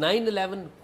9/11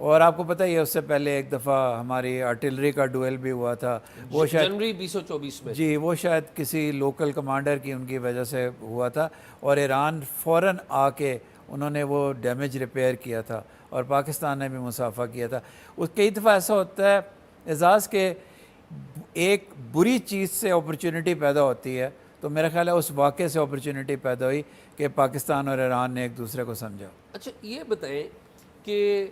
اور آپ کو پتہ ہی ہے اس سے پہلے ایک دفعہ ہماری آرٹلری کا ڈویل بھی ہوا تھا، وہ شاید جنوری 2024 میں. جی وہ شاید کسی لوکل کمانڈر کی ان کی وجہ سے ہوا تھا، اور ایران فوراً آ کے انہوں نے وہ ڈیمیج ریپیئر کیا تھا، اور پاکستان نے بھی مسافہ کیا تھا. کئی دفعہ ایسا ہوتا ہے اعزاز کہ ایک بری چیز سے اپرچونٹی پیدا ہوتی ہے، تو میرا خیال ہے اس واقعے سے اپرچونٹی پیدا ہوئی کہ پاکستان اور ایران نے ایک دوسرے کو سمجھا. اچھا یہ بتائیں کہ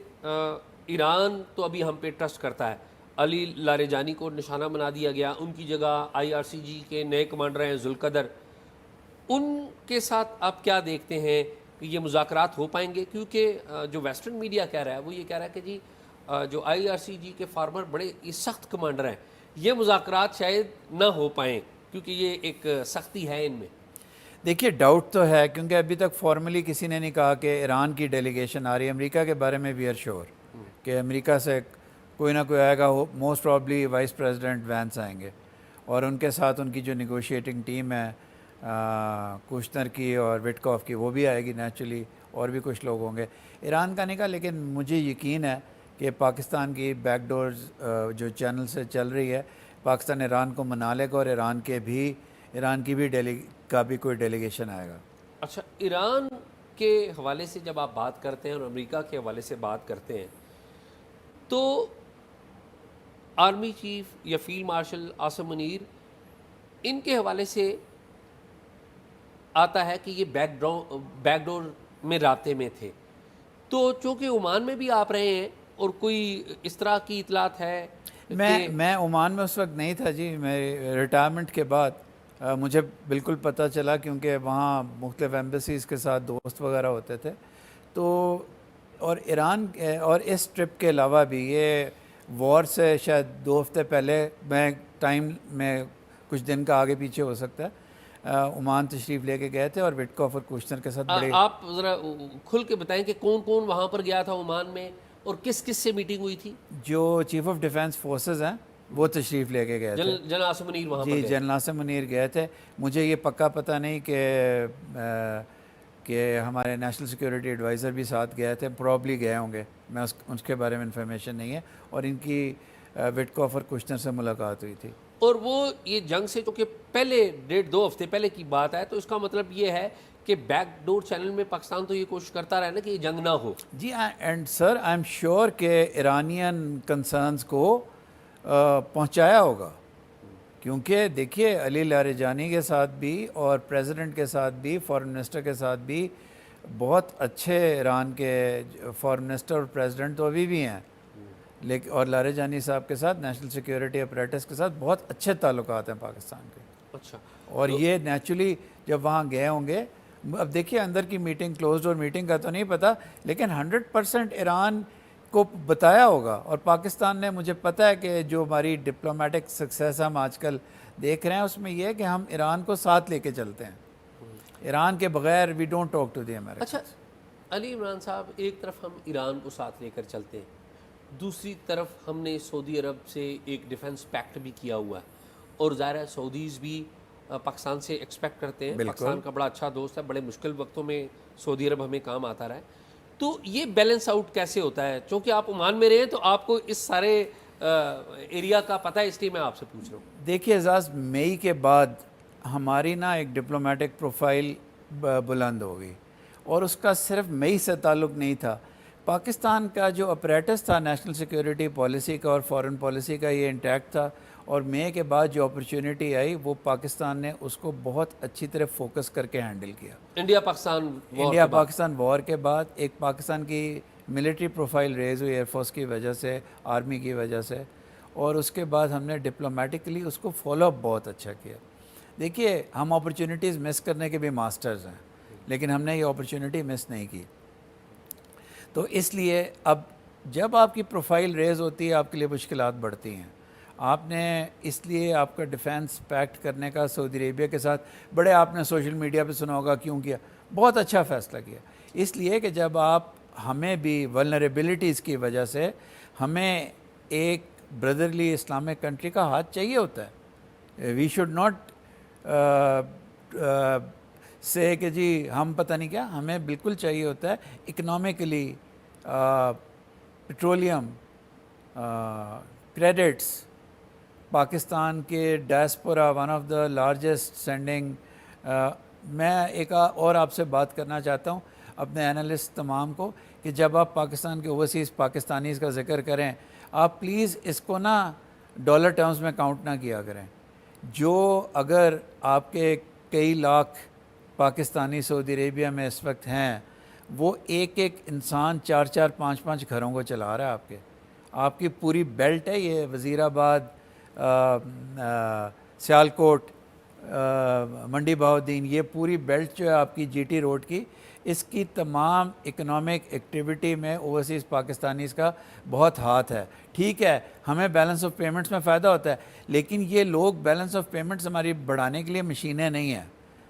ایران تو ابھی ہم پہ ٹرسٹ کرتا ہے. علی لاریجانی کو نشانہ بنا دیا گیا، ان کی جگہ IRCG کے نئے کمانڈر ہیں ذوالقدر. ان کے ساتھ آپ کیا دیکھتے ہیں کہ یہ مذاکرات ہو پائیں گے؟ کیونکہ جو ویسٹرن میڈیا کہہ رہا ہے وہ یہ کہہ رہا ہے کہ جی جو IRCG کے فارمر بڑے سخت کمانڈر ہیں، یہ مذاکرات شاید نہ ہو پائیں کیونکہ یہ ایک سختی ہے ان میں. دیکھیے ڈاؤٹ تو ہے، کیونکہ ابھی تک فارملی کسی نے نہیں کہا کہ ایران کی ڈیلیگیشن آ رہی ہے. امریکہ کے بارے میں وی آر شور کہ امریکہ سے کوئی نہ کوئی آئے گا. Most probably vice president Vance آئیں گے، اور ان کے ساتھ ان کی جو نیگوشیٹنگ ٹیم ہے کوشنر کی اور وٹکاف کی وہ بھی آئے گی نیچرلی، اور بھی کچھ لوگ ہوں گے. ایران کا نہیں کہا، لیکن مجھے یقین ہے کہ پاکستان کی بیک ڈورز جو چینل سے چل رہی ہے، پاکستان ایران کو منا لے گا، اور ایران کی بھی کوئی ڈیلیگیشن آئے گا. اچھا ایران کے حوالے سے جب آپ بات کرتے ہیں اور امریکہ کے حوالے سے بات کرتے ہیں، تو آرمی چیف یا فیلڈ مارشل عاصم منیر ان کے حوالے سے آتا ہے کہ یہ بیک ڈور میں رابطے میں تھے. تو چونکہ عمان میں بھی آپ رہے ہیں اور کوئی اس طرح کی اطلاعات ہے میں عمان میں اس وقت نہیں تھا جی. میں ریٹائرمنٹ کے بعد مجھے بالکل پتہ چلا، کیونکہ وہاں مختلف ایمبیسیز کے ساتھ دوست وغیرہ ہوتے تھے. تو اور ایران اور اس ٹرپ کے علاوہ بھی یہ وار سے شاید 2 ہفتے پہلے، میں ٹائم میں کچھ دن کا آگے پیچھے ہو سکتا ہے، عمان تشریف لے کے گئے تھے، اور وٹکاف اور کوشنر کے ساتھ بڑے. آپ ذرا کھل کے بتائیں کہ کون کون وہاں پر گیا تھا عمان میں، اور کس کس سے میٹنگ ہوئی تھی؟ جو چیف آف ڈیفینس فورسز ہیں وہ تشریف لے کے گئے تھے. جنرل عاصم منیر وہاں پر جی گئے. جنرل عاصم منیر گئے تھے. مجھے یہ پکا پتہ نہیں کہ ہمارے نیشنل سیکیورٹی ایڈوائزر بھی ساتھ گئے تھے، پرابلی گئے ہوں گے، میں اس کے بارے میں انفارمیشن نہیں ہے. اور ان کی وٹکاف اور کوشنر سے ملاقات ہوئی تھی. اور وہ یہ جنگ سے چونکہ پہلے 1.5-2 ہفتے پہلے کی بات ہے، تو اس کا مطلب یہ ہے کہ بیک ڈور چینل میں پاکستان تو یہ کوشش کرتا رہا نا کہ یہ جنگ نہ ہو. جی and sir I am sure کہ ایرانین کنسرنز کو پہنچایا ہوگا، کیونکہ دیکھیے علی لاریجانی کے ساتھ بھی اور پریزیڈنٹ کے ساتھ بھی، فارن منسٹر کے ساتھ بھی بہت اچھے ایران کے فارن منسٹر اور پریزیڈنٹ تو ابھی بھی ہیں، لیکن اور لاریجانی صاحب کے ساتھ نیشنل سیکیورٹی اپریٹس کے ساتھ بہت اچھے تعلقات ہیں پاکستان کے. اچھا اور یہ نیچرلی جب وہاں گئے ہوں گے، اب دیکھیے اندر کی میٹنگ کلوز ڈور میٹنگ کا تو نہیں پتہ، لیکن 100% ایران کو بتایا ہوگا. اور پاکستان نے، مجھے پتہ ہے کہ جو ہماری ڈپلومیٹک سکسیس ہم آج کل دیکھ رہے ہیں اس میں یہ ہے کہ ہم ایران کو ساتھ لے کے چلتے ہیں. ایران کے بغیر we don't talk to the America. اچھا علی عمران صاحب، ایک طرف ہم ایران کو ساتھ لے کر چلتے ہیں، دوسری طرف ہم نے سعودی عرب سے ایک ڈیفنس پیکٹ بھی کیا ہوا ہے، اور ظاہر ہے سعودیز بھی پاکستان سے ایکسپیکٹ کرتے ہیں. پاکستان کا بڑا اچھا دوست ہے، بڑے مشکل وقتوں میں سعودی عرب ہمیں کام آتا رہا ہے. تو یہ بیلنس آؤٹ کیسے ہوتا ہے؟ چونکہ آپ عمان میں رہے ہیں تو آپ کو اس سارے ایریا کا پتہ ہے، اس لیے میں آپ سے پوچھ رہا ہوں. دیکھیے اعزاز، مئی کے بعد ہماری نا ایک ڈپلومیٹک پروفائل بلند ہو گئی، اور اس کا صرف مئی سے تعلق نہیں تھا. پاکستان کا جو اپریٹس تھا نیشنل سیکیورٹی پالیسی کا اور فارن پالیسی کا، یہ انٹیکٹ تھا. اور مئی کے بعد جو اپرچونٹی آئی وہ پاکستان نے اس کو بہت اچھی طرح فوکس کر کے ہینڈل کیا. انڈیا پاکستان وار کے بعد ایک پاکستان کی ملٹری پروفائل ریز ہوئی ایئر فورس کی وجہ سے، آرمی کی وجہ سے، اور اس کے بعد ہم نے ڈپلومیٹکلی اس کو فالو اپ بہت اچھا کیا. دیکھیے ہم اپرچونٹیز مس کرنے کے بھی ماسٹرز ہیں، لیکن ہم نے یہ اپرچونٹی مس نہیں کی. تو اس لیے اب جب آپ کی پروفائل ریز ہوتی ہے آپ کے لیے مشکلات بڑھتی ہیں. آپ نے اس لیے آپ کا ڈیفینس پیکٹ کرنے کا سعودی عربیہ کے ساتھ بڑے، آپ نے سوشل میڈیا پہ سنا ہوگا کیوں کیا، بہت اچھا فیصلہ کیا. اس لیے کہ جب آپ، ہمیں بھی ولنریبلٹیز کی وجہ سے ہمیں ایک بردرلی اسلامک کنٹری کا ہاتھ چاہیے ہوتا ہے. وی شوڈ ناٹ سے کہ جی ہم پتہ نہیں کیا، ہمیں بالکل چاہیے ہوتا ہے اکنامکلی پیٹرولیم کریڈٹس پاکستان کے diaspora one of the largest sending. میں ایک اور آپ سے بات کرنا چاہتا ہوں اپنے اینالسٹ تمام کو کہ جب آپ پاکستان کے اوورسیز پاکستانیز کا ذکر کریں آپ پلیز اس کو نا ڈالر ٹرمز میں کاؤنٹ نہ کیا کریں. جو اگر آپ کے کئی لاکھ پاکستانی سعودی عربیہ میں اس وقت ہیں وہ ایک ایک انسان 4 5 5 گھروں کو چلا رہا ہے. آپ کی پوری بیلٹ ہے یہ وزیر آباد سیالکوٹ منڈی بہاؤدین یہ پوری بیلٹ جو ہے آپ کی جی ٹی روڈ کی اس کی تمام اکنامک ایکٹیویٹی میں اوورسیز پاکستانیز کا بہت ہاتھ ہے. ٹھیک ہے ہمیں بیلنس آف پیمنٹس میں فائدہ ہوتا ہے لیکن یہ لوگ بیلنس آف پیمنٹس ہماری بڑھانے کے لیے مشینیں نہیں ہیں.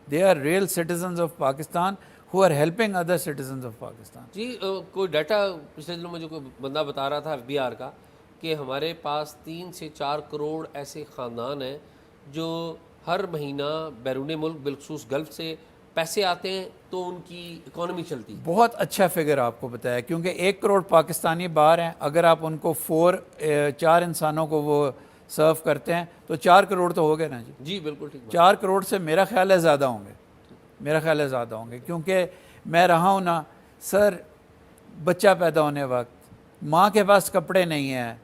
They are real citizens of Pakistan who are helping other citizens of Pakistan. جی کوئی ڈیٹا پچھلے دنوں مجھے کوئی بندہ بتا رہا تھا FBR کا کہ ہمارے پاس 3 سے 4 کروڑ ایسے خاندان ہیں جو ہر مہینہ بیرون ملک بالخصوص گلف سے پیسے آتے ہیں تو ان کی اکانومی چلتی ہے. بہت اچھا فگر آپ کو بتایا کیونکہ 1 کروڑ پاکستانی باہر ہیں. اگر آپ ان کو 4 انسانوں کو وہ سرو کرتے ہیں تو 4 کروڑ تو ہو گئے نا. جی بالکل ٹھیک. 4 کروڑ سے میرا خیال ہے زیادہ ہوں گے کیونکہ میں رہا ہوں نا سر بچہ پیدا ہونے وقت ماں کے پاس کپڑے نہیں ہیں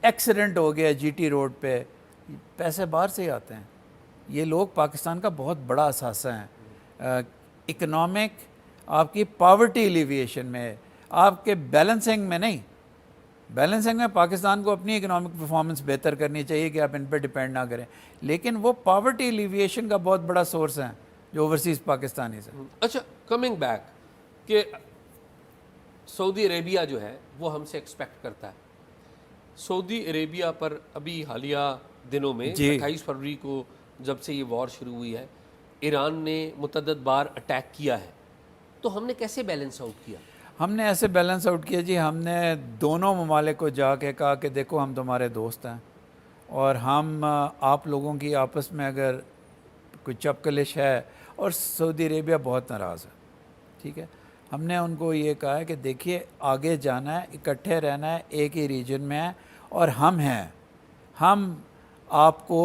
ایکسیڈنٹ ہو گیا جی ٹی روڈ پہ پیسے باہر سے ہی آتے ہیں. یہ لوگ پاکستان کا بہت بڑا اثاثہ ہیں اکنامک آپ کی پاورٹی ایلیویشن میں آپ کے بیلنسنگ میں نہیں. بیلنسنگ میں پاکستان کو اپنی اکنامک پرفارمنس بہتر کرنی چاہیے کہ آپ ان پہ ڈپینڈ نہ کریں لیکن وہ پاورٹی ایلیویشن کا بہت بڑا سورس ہیں جو اوورسیز پاکستانی سے. اچھا کمنگ بیک کہ سعودی عربیہ جو ہے وہ ہم سے ایکسپیکٹ کرتا ہے. سعودی عربیہ پر ابھی حالیہ دنوں میں 28 فروری کو جب سے یہ وار شروع ہوئی ہے ایران نے متعدد بار اٹیک کیا ہے تو ہم نے کیسے بیلنس آؤٹ کیا؟ ہم نے ایسے بیلنس آؤٹ کیا جی ہم نے دونوں ممالک کو جا کے کہا کہ دیکھو ہم تمہارے دوست ہیں اور ہم آپ لوگوں کی آپس میں اگر کوئی چپکلش ہے اور سعودی عربیہ بہت ناراض ہے ٹھیک ہے ہم نے ان کو یہ کہا ہے کہ دیکھیے آگے جانا ہے اکٹھے رہنا ہے ایک ہی ریجن میں ہے اور ہم ہیں ہم آپ کو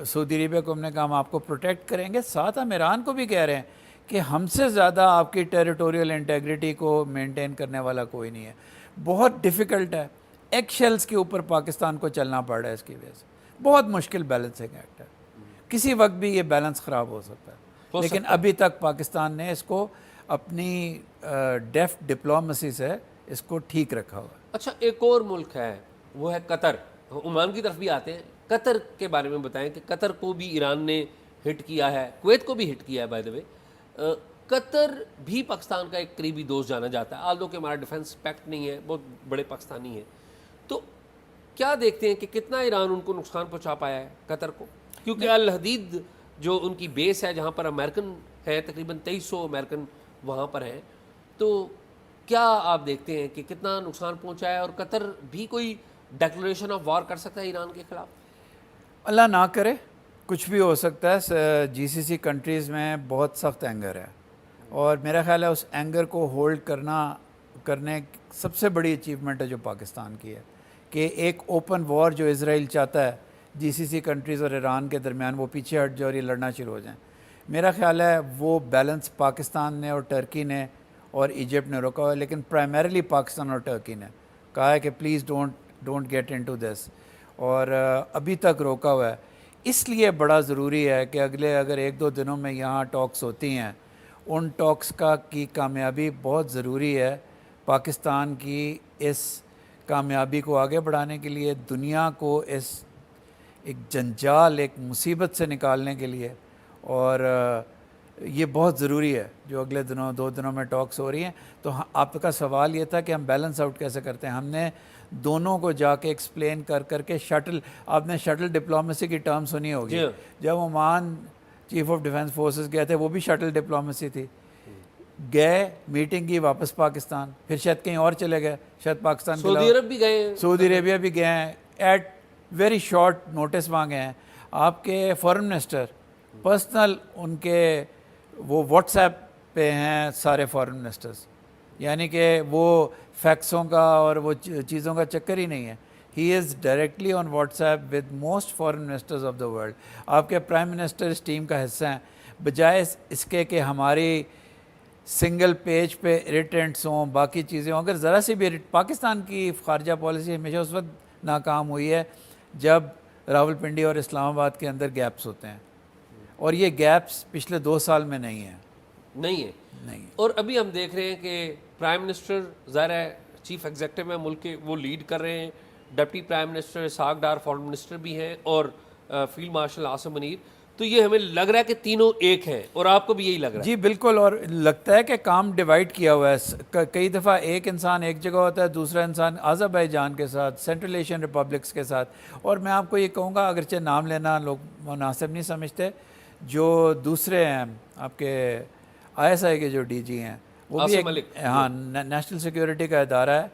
سعودی عربیہ کو ہم نے کہا ہم آپ کو پروٹیکٹ کریں گے. ساتھ ہم ایران کو بھی کہہ رہے ہیں کہ ہم سے زیادہ آپ کی ٹیریٹوریل انٹیگریٹی کو مینٹین کرنے والا کوئی نہیں ہے. بہت ڈیفیکلٹ ہے ایگ شیلز کے اوپر پاکستان کو چلنا پڑ رہا ہے اس کی وجہ سے بہت مشکل بیلنسنگ ایکٹ ہے. کسی وقت بھی یہ بیلنس خراب ہو سکتا ہے لیکن ابھی تک پاکستان نے اس کو اپنی ڈیفٹ ڈپلومسی سے اس کو ٹھیک رکھا ہوا ہے. اچھا ایک اور ملک ہے وہ ہے قطر. عمان کی طرف بھی آتے ہیں. قطر کے بارے میں بتائیں کہ قطر کو بھی ایران نے ہٹ کیا ہے کویت کو بھی ہٹ کیا ہے بائی دا وے. قطر بھی پاکستان کا ایک قریبی دوست جانا جاتا ہے آلدو کہ ہمارا ڈیفنس پیکٹ نہیں ہے بہت بڑے پاکستانی ہیں. تو کیا دیکھتے ہیں کہ کتنا ایران ان کو نقصان پہنچا پایا ہے قطر کو کیونکہ الحدید جو ان کی بیس ہے جہاں پر امریکن ہیں تقریباً 2300 امریکن وہاں پر ہیں تو کیا آپ دیکھتے ہیں کہ کتنا نقصان پہنچا ہے اور قطر بھی کوئی ڈیکلریشن آف وار کر سکتا ہے ایران کے خلاف؟ اللہ نہ کرے کچھ بھی ہو سکتا ہے. جی سی سی کنٹریز میں بہت سخت اینگر ہے اور میرا خیال ہے اس اینگر کو ہولڈ کرنے سب سے بڑی اچیومنٹ ہے جو پاکستان کی ہے کہ ایک اوپن وار جو اسرائیل چاہتا ہے جی سی سی کنٹریز اور ایران کے درمیان وہ پیچھے ہٹ جائے اور یہ لڑنا شروع ہو جائیں. میرا خیال ہے وہ بیلنس پاکستان نے اور ٹرکی نے اور ایجپٹ نے روکا ہوا ہے لیکن پرائمریلی پاکستان اور ٹرکی نے کہا ہے کہ please don't get into this اور ابھی تک روکا ہوا ہے. اس لیے بڑا ضروری ہے کہ اگر 1-2 دنوں میں یہاں ٹاکس ہوتی ہیں ان ٹاکس کی کامیابی بہت ضروری ہے پاکستان کی اس کامیابی کو آگے بڑھانے کے لیے دنیا کو اس ایک جنجال ایک مصیبت سے نکالنے کے لیے اور یہ بہت ضروری ہے جو اگلے 2 دنوں میں ٹاکس ہو رہی ہیں. تو آپ کا سوال یہ تھا کہ ہم بیلنس آؤٹ کیسے کرتے ہیں. ہم نے دونوں کو جا کے ایکسپلین کر کے آپ نے شٹل ڈپلومیسی کی ٹرم سنی ہوگی. جب Oman chief of defence forces گئے تھے وہ بھی شٹل ڈپلومیسی تھی. گئے میٹنگ کی واپس پاکستان پھر شاید کہیں اور چلے گئے شاید پاکستان سعودی عرب بھی گئے سعودی عربیہ بھی گئے ہیں ایٹ ویری شارٹ نوٹس وہاں گئے ہیں. آپ کے فارن منسٹر پرسنل ان کے وہ واٹس ایپ پہ ہیں سارے فارن منسٹرز یعنی کہ وہ فیکسوں کا اور وہ چیزوں کا چکر ہی نہیں ہے. He is directly on WhatsApp with most foreign ministers of the world. آپ کے پرائم منسٹر اس ٹیم کا حصہ ہیں. بجائے اس کے کہ ہماری سنگل پیج پہ اریٹنٹس ہوں، باقی چیزیں ہوں، اگر ذرا سی بھی پاکستان کی خارجہ پالیسی ہمیشہ اس وقت ناکام ہوئی ہے جب راولپنڈی اور اسلام آباد کے اندر گیپس ہوتے ہیں، اور یہ گیپس پچھلے 2 سال میں نہیں ہیں. نہیں ہے. نہیں. اور ابھی ہم دیکھ رہے ہیں کہ پرائم منسٹر ظاہر ہے چیف ایگزیکٹو ہے ملک کے، وہ لیڈ کر رہے ہیں. Deputy prime minister Ishaq Dar foreign minister بھی ہیں، اور فیلڈ مارشل عاصم منیر. تو یہ ہمیں لگ رہا ہے کہ تینوں ایک ہیں، اور آپ کو بھی یہی لگ رہا ہے؟ جی بالکل، اور لگتا ہے کہ کام ڈیوائڈ کیا ہوا ہے. کئی دفعہ ایک انسان ایک جگہ ہوتا ہے، دوسرا انسان آذربائیجان کے ساتھ، سینٹرل ایشین ریپبلکس کے ساتھ. اور میں آپ کو یہ کہوں گا، اگرچہ نام لینا لوگ مناسب نہیں سمجھتے، جو دوسرے ہیں آپ کے ISI کے جو DG ہیں، وہ بھی عاصم ملک. ہاں نیشنل سیکیورٹی کا ادارہ ہے.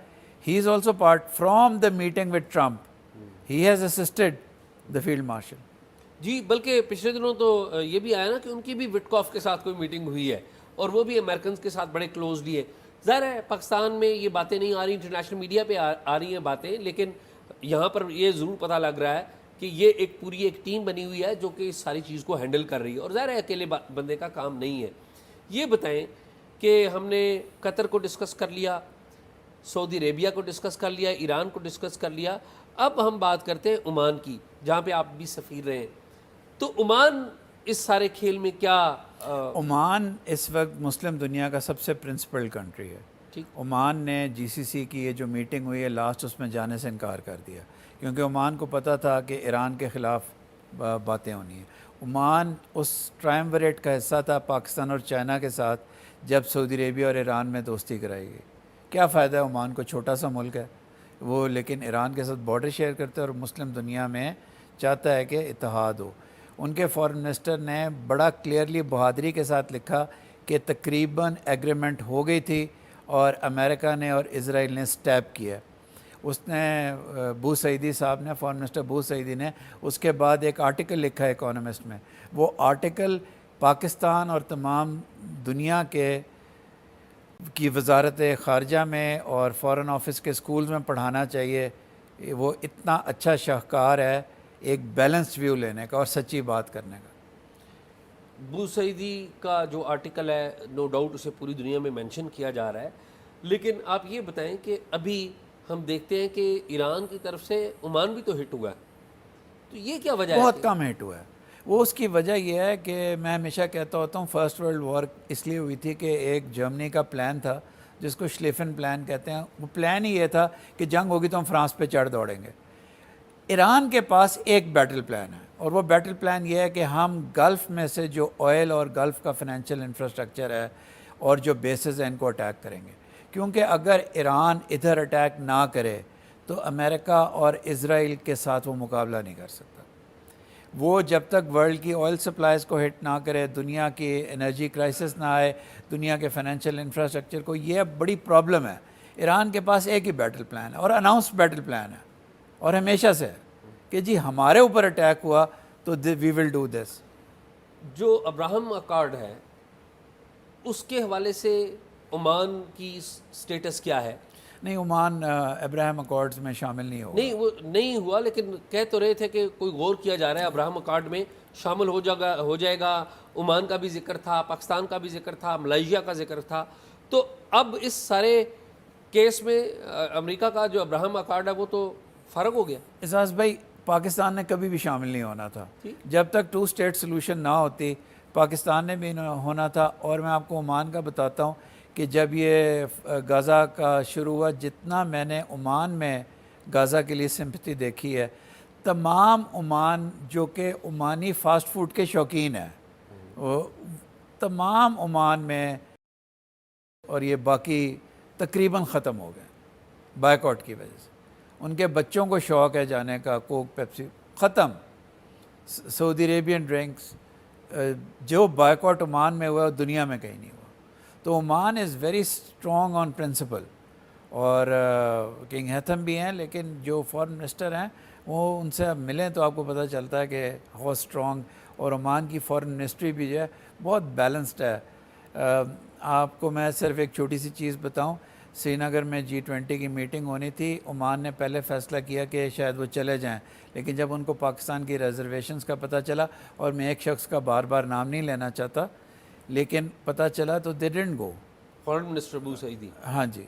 He is also part from the meeting with Trump. He has assisted the field marshal. جی بلکہ پچھلے دنوں تو یہ بھی آیا نا کہ ان کی بھی وٹکاف کے ساتھ کوئی میٹنگ ہوئی ہے، اور وہ بھی امریکنز کے ساتھ بڑے کلوزلی ہے. ظاہر ہے پاکستان میں یہ باتیں نہیں آ رہی، انٹرنیشنل میڈیا پہ آ رہی ہیں باتیں، لیکن یہاں پر یہ ضرور پتہ لگ رہا ہے کہ یہ ایک پوری ایک ٹیم بنی ہوئی ہے جو کہ اس ساری چیز کو ہینڈل کر رہی ہے، اور ظاہر ہے اکیلے بندے کا کام نہیں ہے. یہ بتائیں کہ ہم نے قطر کو ڈسکس کر لیا، سعودی عربیہ کو ڈسکس کر لیا، ایران کو ڈسکس کر لیا. اب ہم بات کرتے ہیں عمان کی، جہاں پہ آپ بھی سفیر رہے ہیں. تو عمان اس سارے کھیل میں کیا؟ عمان اس وقت مسلم دنیا کا سب سے پرنسپل کنٹری ہے. ٹھیک. عمان نے GCC کی یہ جو میٹنگ ہوئی ہے لاسٹ، اس میں جانے سے انکار کر دیا، کیونکہ عمان کو پتہ تھا کہ ایران کے خلاف باتیں ہونی ہیں. عمان اس ٹرائموریٹ کا حصہ تھا پاکستان اور چائنا کے ساتھ جب سعودی عربیہ اور ایران میں دوستی کرائی گئی. کیا فائدہ ہے عمان کو، چھوٹا سا ملک ہے وہ، لیکن ایران کے ساتھ بارڈر شیئر کرتے ہیں اور مسلم دنیا میں چاہتا ہے کہ اتحاد ہو. ان کے فارن منسٹر نے بڑا کلیئرلی بہادری کے ساتھ لکھا کہ تقریباً ایگریمنٹ ہو گئی تھی اور امریکہ نے اور اسرائیل نے سٹیپ کیا. اس نے بو سعیدی صاحب نے، فارن منسٹر بو سعیدی نے اس کے بعد ایک آرٹیکل لکھا ہے اکانومسٹ میں. وہ آرٹیکل پاکستان اور تمام دنیا کی وزارت خارجہ میں اور فارن آفس کے سکولز میں پڑھانا چاہیے. وہ اتنا اچھا شاہکار ہے ایک بیلنس ویو لینے کا اور سچی بات کرنے کا. بو سعیدی کا جو آرٹیکل ہے نو ڈاؤٹ اسے پوری دنیا میں مینشن کیا جا رہا ہے، لیکن آپ یہ بتائیں کہ ابھی ہم دیکھتے ہیں کہ ایران کی طرف سے عمان بھی تو ہٹ ہوا ہے. تو یہ کیا وجہ ہے؟ بہت کم ہٹ ہوا ہے. وہ اس کی وجہ یہ ہے کہ میں ہمیشہ کہتا ہوتا ہوں فرسٹ ورلڈ وار اس لیے ہوئی تھی کہ ایک جرمنی کا پلان تھا جس کو شلیفن پلان کہتے ہیں. وہ پلان ہی یہ تھا کہ جنگ ہوگی تو ہم فرانس پہ چڑھ دوڑیں گے. ایران کے پاس ایک بیٹل پلان ہے، اور وہ بیٹل پلان یہ ہے کہ ہم گلف میں سے جو آئل اور گلف کا فنانشل انفراسٹرکچر ہے اور جو بیسز ہیں ان کو اٹیک کریں گے. کیونکہ اگر ایران ادھر اٹیک نہ کرے تو امریکہ اور اسرائیل کے ساتھ وہ مقابلہ نہیں کر سکتا. وہ جب تک ورلڈ کی آئل سپلائز کو ہٹ نہ کرے، دنیا کی انرجی کرائسس نہ آئے، دنیا کے فنانشل انفراسٹرکچر کو، یہ بڑی پرابلم ہے. ایران کے پاس ایک ہی بیٹل پلان ہے اور اناؤنس بیٹل پلان ہے، اور ہمیشہ سے ہے کہ جی ہمارے اوپر اٹیک ہوا تو وی ول ڈو دس. جو ابراہم اکارڈ ہے اس کے حوالے سے عمان کی سٹیٹس کیا ہے؟ نہیں، عمان ابراہم اکارڈز میں شامل نہیں ہوگا. نہیں، وہ نہیں ہوا، لیکن کہہ تو رہے تھے کہ کوئی غور کیا جا رہا ہے ابراہم اکارڈ میں شامل ہو جائے گا. عمان کا بھی ذکر تھا، پاکستان کا بھی ذکر تھا، ملائیشیا کا ذکر تھا. تو اب اس سارے کیس میں امریکہ کا جو ابراہم اکارڈ ہے وہ تو فرق ہو گیا. اعزاز بھائی، پاکستان نے کبھی بھی شامل نہیں ہونا تھا. جب تک 2 اسٹیٹ سلوشن نہ ہوتی پاکستان نے بھی ہونا تھا. اور میں آپ کو عمان کا بتاتا ہوں کہ جب یہ غزہ کا شروع ہوا، جتنا میں نے عمان میں غزہ کے لیے سمپتھی دیکھی ہے، تمام عمان جو کہ عمانی فاسٹ فوڈ کے شوقین ہیں، وہ تمام عمان میں، اور یہ باقی تقریباً ختم ہو گئے بائیکاٹ کی وجہ سے. ان کے بچوں کو شوق ہے جانے کا، کوک پیپسی ختم. سعودی عربین ڈرنکس جو بائیکاٹ عمان میں ہوا دنیا میں کہیں نہیں ہوا. تو Oman is very strong on principle. اور کنگ ہیتھم بھی ہیں، لیکن جو فارن منسٹر ہیں وہ ان سے اب ملیں تو آپ کو پتہ چلتا ہے کہ ہاؤ اسٹرانگ. اور عمان کی فارن منسٹری بھی جو ہے بہت بیلنسڈ ہے. آپ کو میں صرف ایک چھوٹی سی چیز بتاؤں, سری نگر میں G20 کی میٹنگ ہونی تھی. عمان نے پہلے فیصلہ کیا کہ شاید وہ چلے جائیں, لیکن جب ان کو پاکستان کی ریزرویشنز کا پتہ چلا, اور میں ایک شخص کا بار بار نام نہیں لینا چاہتا, لیکن پتہ چلا تو they didn't go. Foreign minister Abu Saidi. ہاں جی,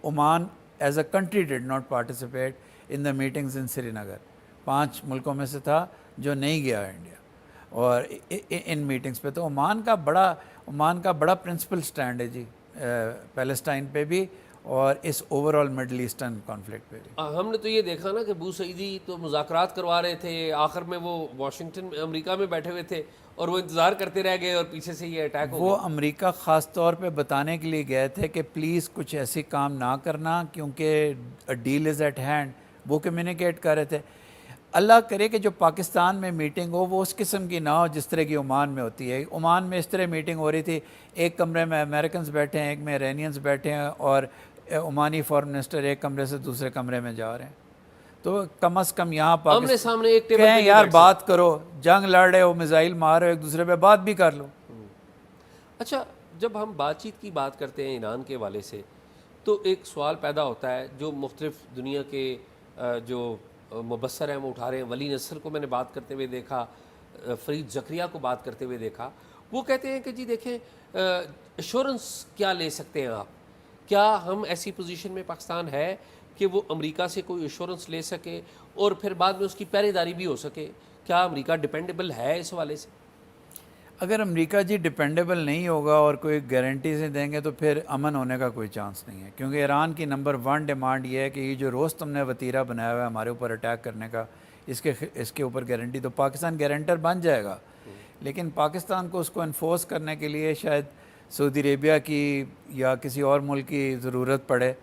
Oman as a country did not participate in the meetings in Srinagar. 5 ملکوں میں سے تھا جو نہیں گیا انڈیا اور ان میٹنگز پہ. تو عمان کا بڑا پرنسپل سٹینڈ ہے جی, پیلسٹائن پہ بھی اور اس overall Middle Eastern conflict پہ بھی. ہم نے تو یہ دیکھا نا کہ ابو سعیدی تو مذاکرات کروا رہے تھے, آخر میں وہ واشنگٹن امریکہ میں بیٹھے ہوئے تھے اور وہ انتظار کرتے رہ گئے اور پیچھے سے یہ اٹیک ہو گیا. وہ امریکہ خاص طور پہ بتانے کے لیے گئے تھے کہ پلیز کچھ ایسی کام نہ کرنا کیونکہ ڈیل از ایٹ ہینڈ, وہ کمیونیکیٹ کر رہے تھے. اللہ کرے کہ جو پاکستان میں میٹنگ ہو وہ اس قسم کی نہ ہو جس طرح کی عمان میں ہوتی ہے. عمان میں اس طرح میٹنگ ہو رہی تھی, ایک کمرے میں امریکنز بیٹھے ہیں, ایک میں ایرانینز بیٹھے ہیں, اور عمانی فارن منسٹر ایک کمرے سے دوسرے کمرے میں جا رہے ہیں. تو کم از کم یہاں آمنے سامنے ایک ٹیبل کہیں یار بات کرو, جنگ لڑ رہے ہو, میزائل مار رہے ہو, ایک دوسرے پہ بات بھی کر لو. اچھا, جب ہم بات چیت کی بات کرتے ہیں ایران کے حوالے سے تو ایک سوال پیدا ہوتا ہے جو مختلف دنیا کے جو مبصر ہیں وہ اٹھا رہے ہیں. ولی نصر کو میں نے بات کرتے ہوئے دیکھا, فرید زکریا کو بات کرتے ہوئے دیکھا. وہ کہتے ہیں کہ جی دیکھیں ایشورنس کیا لے سکتے ہیں آپ, کیا ہم ایسی پوزیشن میں پاکستان ہے کہ وہ امریکہ سے کوئی ایشورنس لے سکے اور پھر بعد میں اس کی پہرے داری بھی ہو سکے؟ کیا امریکہ ڈیپینڈیبل ہے اس حوالے سے؟ اگر امریکہ جی ڈیپینڈیبل نہیں ہوگا اور کوئی گارنٹیز دیں گے تو پھر امن ہونے کا کوئی چانس نہیں ہے. کیونکہ ایران کی نمبر 1 ڈیمانڈ یہ ہے کہ یہ جو روز تم نے وتیرہ بنایا ہوا ہے ہمارے اوپر اٹیک کرنے کا, اس کے اوپر گارنٹی, تو پاکستان گارنٹر بن جائے گا, لیکن پاکستان کو اس کو انفورس کرنے کے لیے شاید سعودی عربیہ کی یا کسی اور ملک کی ضرورت پڑے,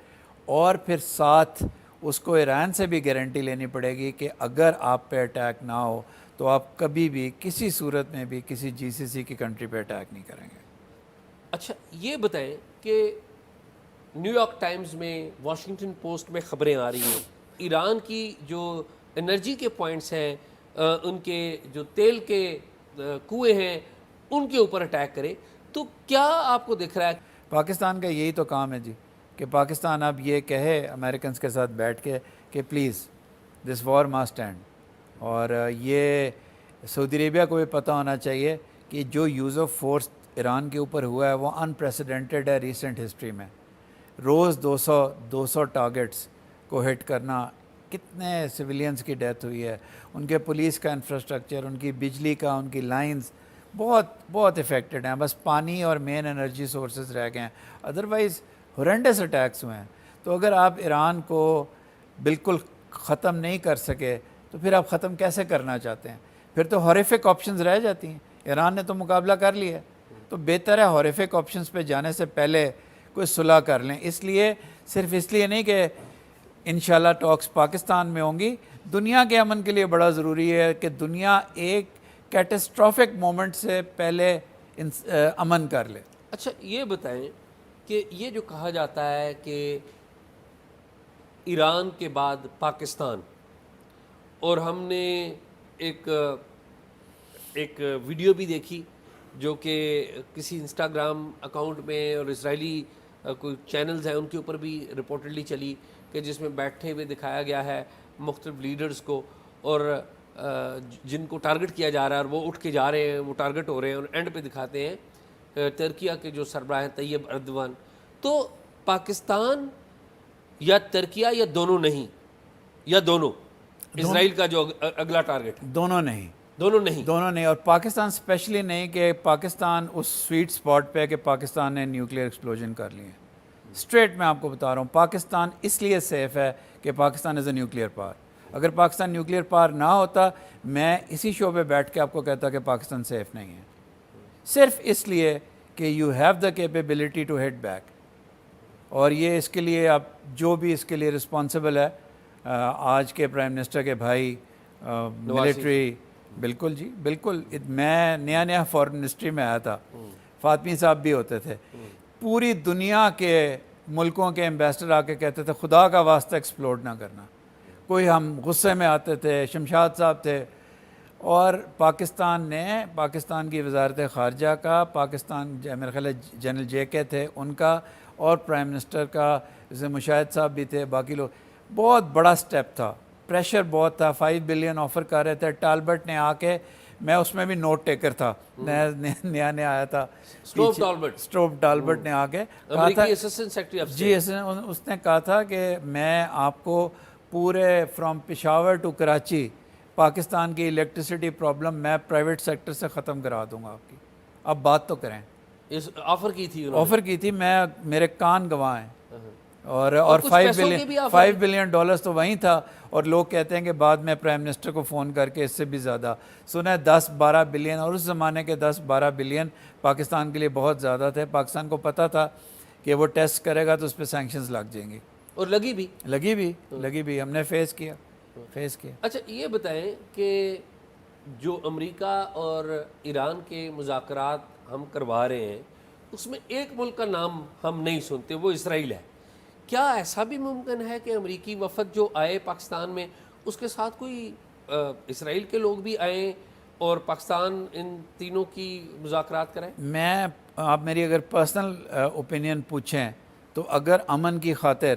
اور پھر ساتھ اس کو ایران سے بھی گارنٹی لینی پڑے گی کہ اگر آپ پہ اٹیک نہ ہو تو آپ کبھی بھی کسی صورت میں بھی کسی GCC کی کنٹری پہ اٹیک نہیں کریں گے. اچھا یہ بتائیں کہ نیو یارک ٹائمز میں, واشنگٹن پوسٹ میں خبریں آ رہی ہیں ایران کی جو انرجی کے پوائنٹس ہیں, ان کے جو تیل کے کنویں ہیں, ان کے اوپر اٹیک کرے, تو کیا آپ کو دکھ رہا ہے؟ پاکستان کا یہی تو کام ہے جی کہ پاکستان اب یہ کہے امریکنز کے ساتھ بیٹھ کے کہ please this war must end. اور یہ سعودی عربیہ کو بھی پتہ ہونا چاہیے کہ جو یوز آف فورس ایران کے اوپر ہوا ہے وہ انپریسیڈنٹڈ ہے ریسنٹ ہسٹری میں. روز 200 ٹارگٹس کو ہٹ کرنا, کتنے سویلینز کی ڈیتھ ہوئی ہے, ان کے پولیس کا انفراسٹرکچر, ان کی بجلی کا, ان کی لائنز بہت افیکٹڈ ہیں. بس پانی اور مین انرجی سورسز رہ گئے ہیں, ادروائز ہورنڈس اٹیکس ہوئے ہیں. تو اگر آپ ایران کو بالکل ختم نہیں کر سکے تو پھر آپ ختم کیسے کرنا چاہتے ہیں؟ پھر تو ہاریفک آپشنز رہ جاتی ہیں. ایران نے تو مقابلہ کر لیا ہے, تو بہتر ہے ہاریفک آپشنز پہ جانے سے پہلے کوئی صلح کر لیں. اس لیے صرف اس لیے نہیں کہ انشاءاللہ ٹاکس پاکستان میں ہوں گی, دنیا کے امن کے لیے بڑا ضروری ہے کہ دنیا ایک کیٹسٹرافک مومنٹ سے پہلے امن کر لے. اچھا یہ بتائیں کہ یہ جو کہا جاتا ہے کہ ایران کے بعد پاکستان, اور ہم نے ایک ویڈیو بھی دیکھی جو کہ کسی انسٹاگرام اکاؤنٹ میں اور اسرائیلی کوئی چینلز ہیں ان کے اوپر بھی رپورٹڈلی چلی, کہ جس میں بیٹھے ہوئے دکھایا گیا ہے مختلف لیڈرز کو, اور جن کو ٹارگٹ کیا جا رہا ہے اور وہ اٹھ کے جا رہے ہیں, وہ ٹارگٹ ہو رہے ہیں, اور اینڈ پہ دکھاتے ہیں ترکیہ کے جو سربراہ ہیں طیب اردوان. تو پاکستان یا ترکیہ یا دونوں نہیں, یا دونوں اسرائیل کا جو اگلا ٹارگٹ ہے؟ دونوں نہیں. اور پاکستان اسپیشلی نہیں کہ پاکستان اس سویٹ سپاٹ پہ کہ پاکستان نے نیوکلیئر ایکسپلوژن کر لی ہے. اسٹریٹ میں آپ کو بتا رہا ہوں, پاکستان اس لیے سیف ہے کہ پاکستان از اے نیوکلیئر پاور. اگر پاکستان نیوکلیئر پاور نہ ہوتا, میں اسی شو پہ بیٹھ کے آپ کو کہتا کہ پاکستان سیف نہیں ہے, صرف اس لیے کہ you have the capability to hit back. اور یہ اس کے لیے اب جو بھی اس کے لیے رسپانسبل ہے, آج کے پرائم منسٹر کے بھائی ملٹری, بالکل جی بالکل. میں نیا فارن منسٹری میں آیا تھا, فاطمی صاحب بھی ہوتے تھے, پوری دنیا کے ملکوں کے ایمبیسڈر آ کے کہتے تھے خدا کا واسطہ ایکسپلوڈ نہ کرنا. کوئی ہم غصے میں آتے تھے, شمشاد صاحب تھے, اور پاکستان کی وزارت خارجہ کا، میرا خیال ہے جنرل جے کے تھے ان کا، اور پرائم منسٹر کا جیسے مشاہد صاحب بھی تھے، باقی لوگ، بہت بڑا سٹیپ تھا، پریشر بہت تھا، 5 بلین آفر کر رہے تھے، ٹالبرٹ نے آ کے، میں اس میں بھی نوٹ ٹیکر تھا، نیا آیا تھا، اسٹوپ ٹالبرٹ نے آ کے کہا تھا، جی اس نے کہا تھا کہ میں آپ کو پورے فرام پشاور ٹو کراچی پاکستان کی الیکٹریسٹی پرابلم میں پرائیویٹ سیکٹر سے ختم کرا دوں گا آپ کی، اب بات تو کریں، آفر کی تھی میں، میرے کان گواہ ہیں، اور 5 بلین ڈالرز تو وہیں تھا، اور لوگ کہتے ہیں کہ بعد میں پرائم منسٹر کو فون کر کے اس سے بھی زیادہ سنا ہے 10-12 بلین، اور اس زمانے کے 10-12 بلین پاکستان کے لیے بہت زیادہ تھے، پاکستان کو پتہ تھا کہ وہ ٹیسٹ کرے گا تو اس پہ سینکشنز لگ جائیں گی، اور لگی بھی ہم نے فیس کیا۔ اچھا یہ بتائیں کہ جو امریکہ اور ایران کے مذاکرات ہم کروا رہے ہیں اس میں ایک ملک کا نام ہم نہیں سنتے، وہ اسرائیل ہے، کیا ایسا بھی ممکن ہے کہ امریکی وفد جو آئے پاکستان میں اس کے ساتھ کوئی اسرائیل کے لوگ بھی آئیں اور پاکستان ان تینوں کی مذاکرات کریں؟ میں، آپ میری اگر پرسنل اوپینین پوچھیں تو اگر امن کی خاطر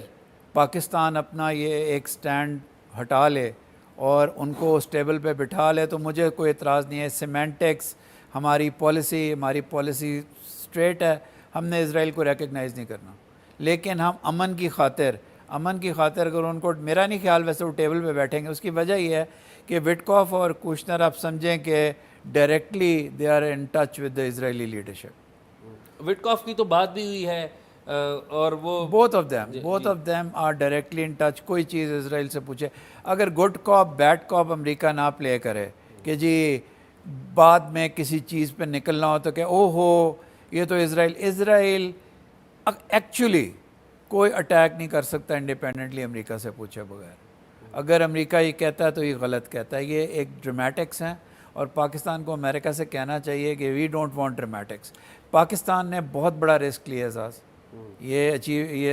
پاکستان اپنا یہ ایک سٹینڈ ہٹا لے اور ان کو اس ٹیبل پہ بٹھا لے تو مجھے کوئی اعتراض نہیں ہے، سیمینٹکس ہماری پالیسی اسٹریٹ ہے، ہم نے اسرائیل کو ریکگنائز نہیں کرنا، لیکن ہم امن کی خاطر اگر ان کو، میرا نہیں خیال ویسے وہ ٹیبل پہ بیٹھیں گے، اس کی وجہ یہ ہے کہ وٹکوف اور کوشنر آپ سمجھیں کہ directly they are in touch with the Israeli leadership, Witkoff کی تو بات بھی ہوئی ہے، اور وہ both of them are directly in touch, کوئی چیز اسرائیل سے پوچھے، اگر گڈ کاپ بیڈ کاپ امریکہ نہ پلے کرے کہ جی بعد میں کسی چیز پہ نکلنا ہو تو کہ او ہو یہ تو اسرائیل ایکچولی کوئی اٹیک نہیں کر سکتا انڈیپینڈنٹلی امریکہ سے پوچھے بغیر، اگر امریکہ یہ کہتا ہے تو یہ غلط کہتا ہے، یہ ایک ڈرامیٹکس ہیں، اور پاکستان کو امریکہ سے کہنا چاہیے کہ we don't want dramatics, Pakistan نے بہت بڑا رسک لیا اعزاز، یہ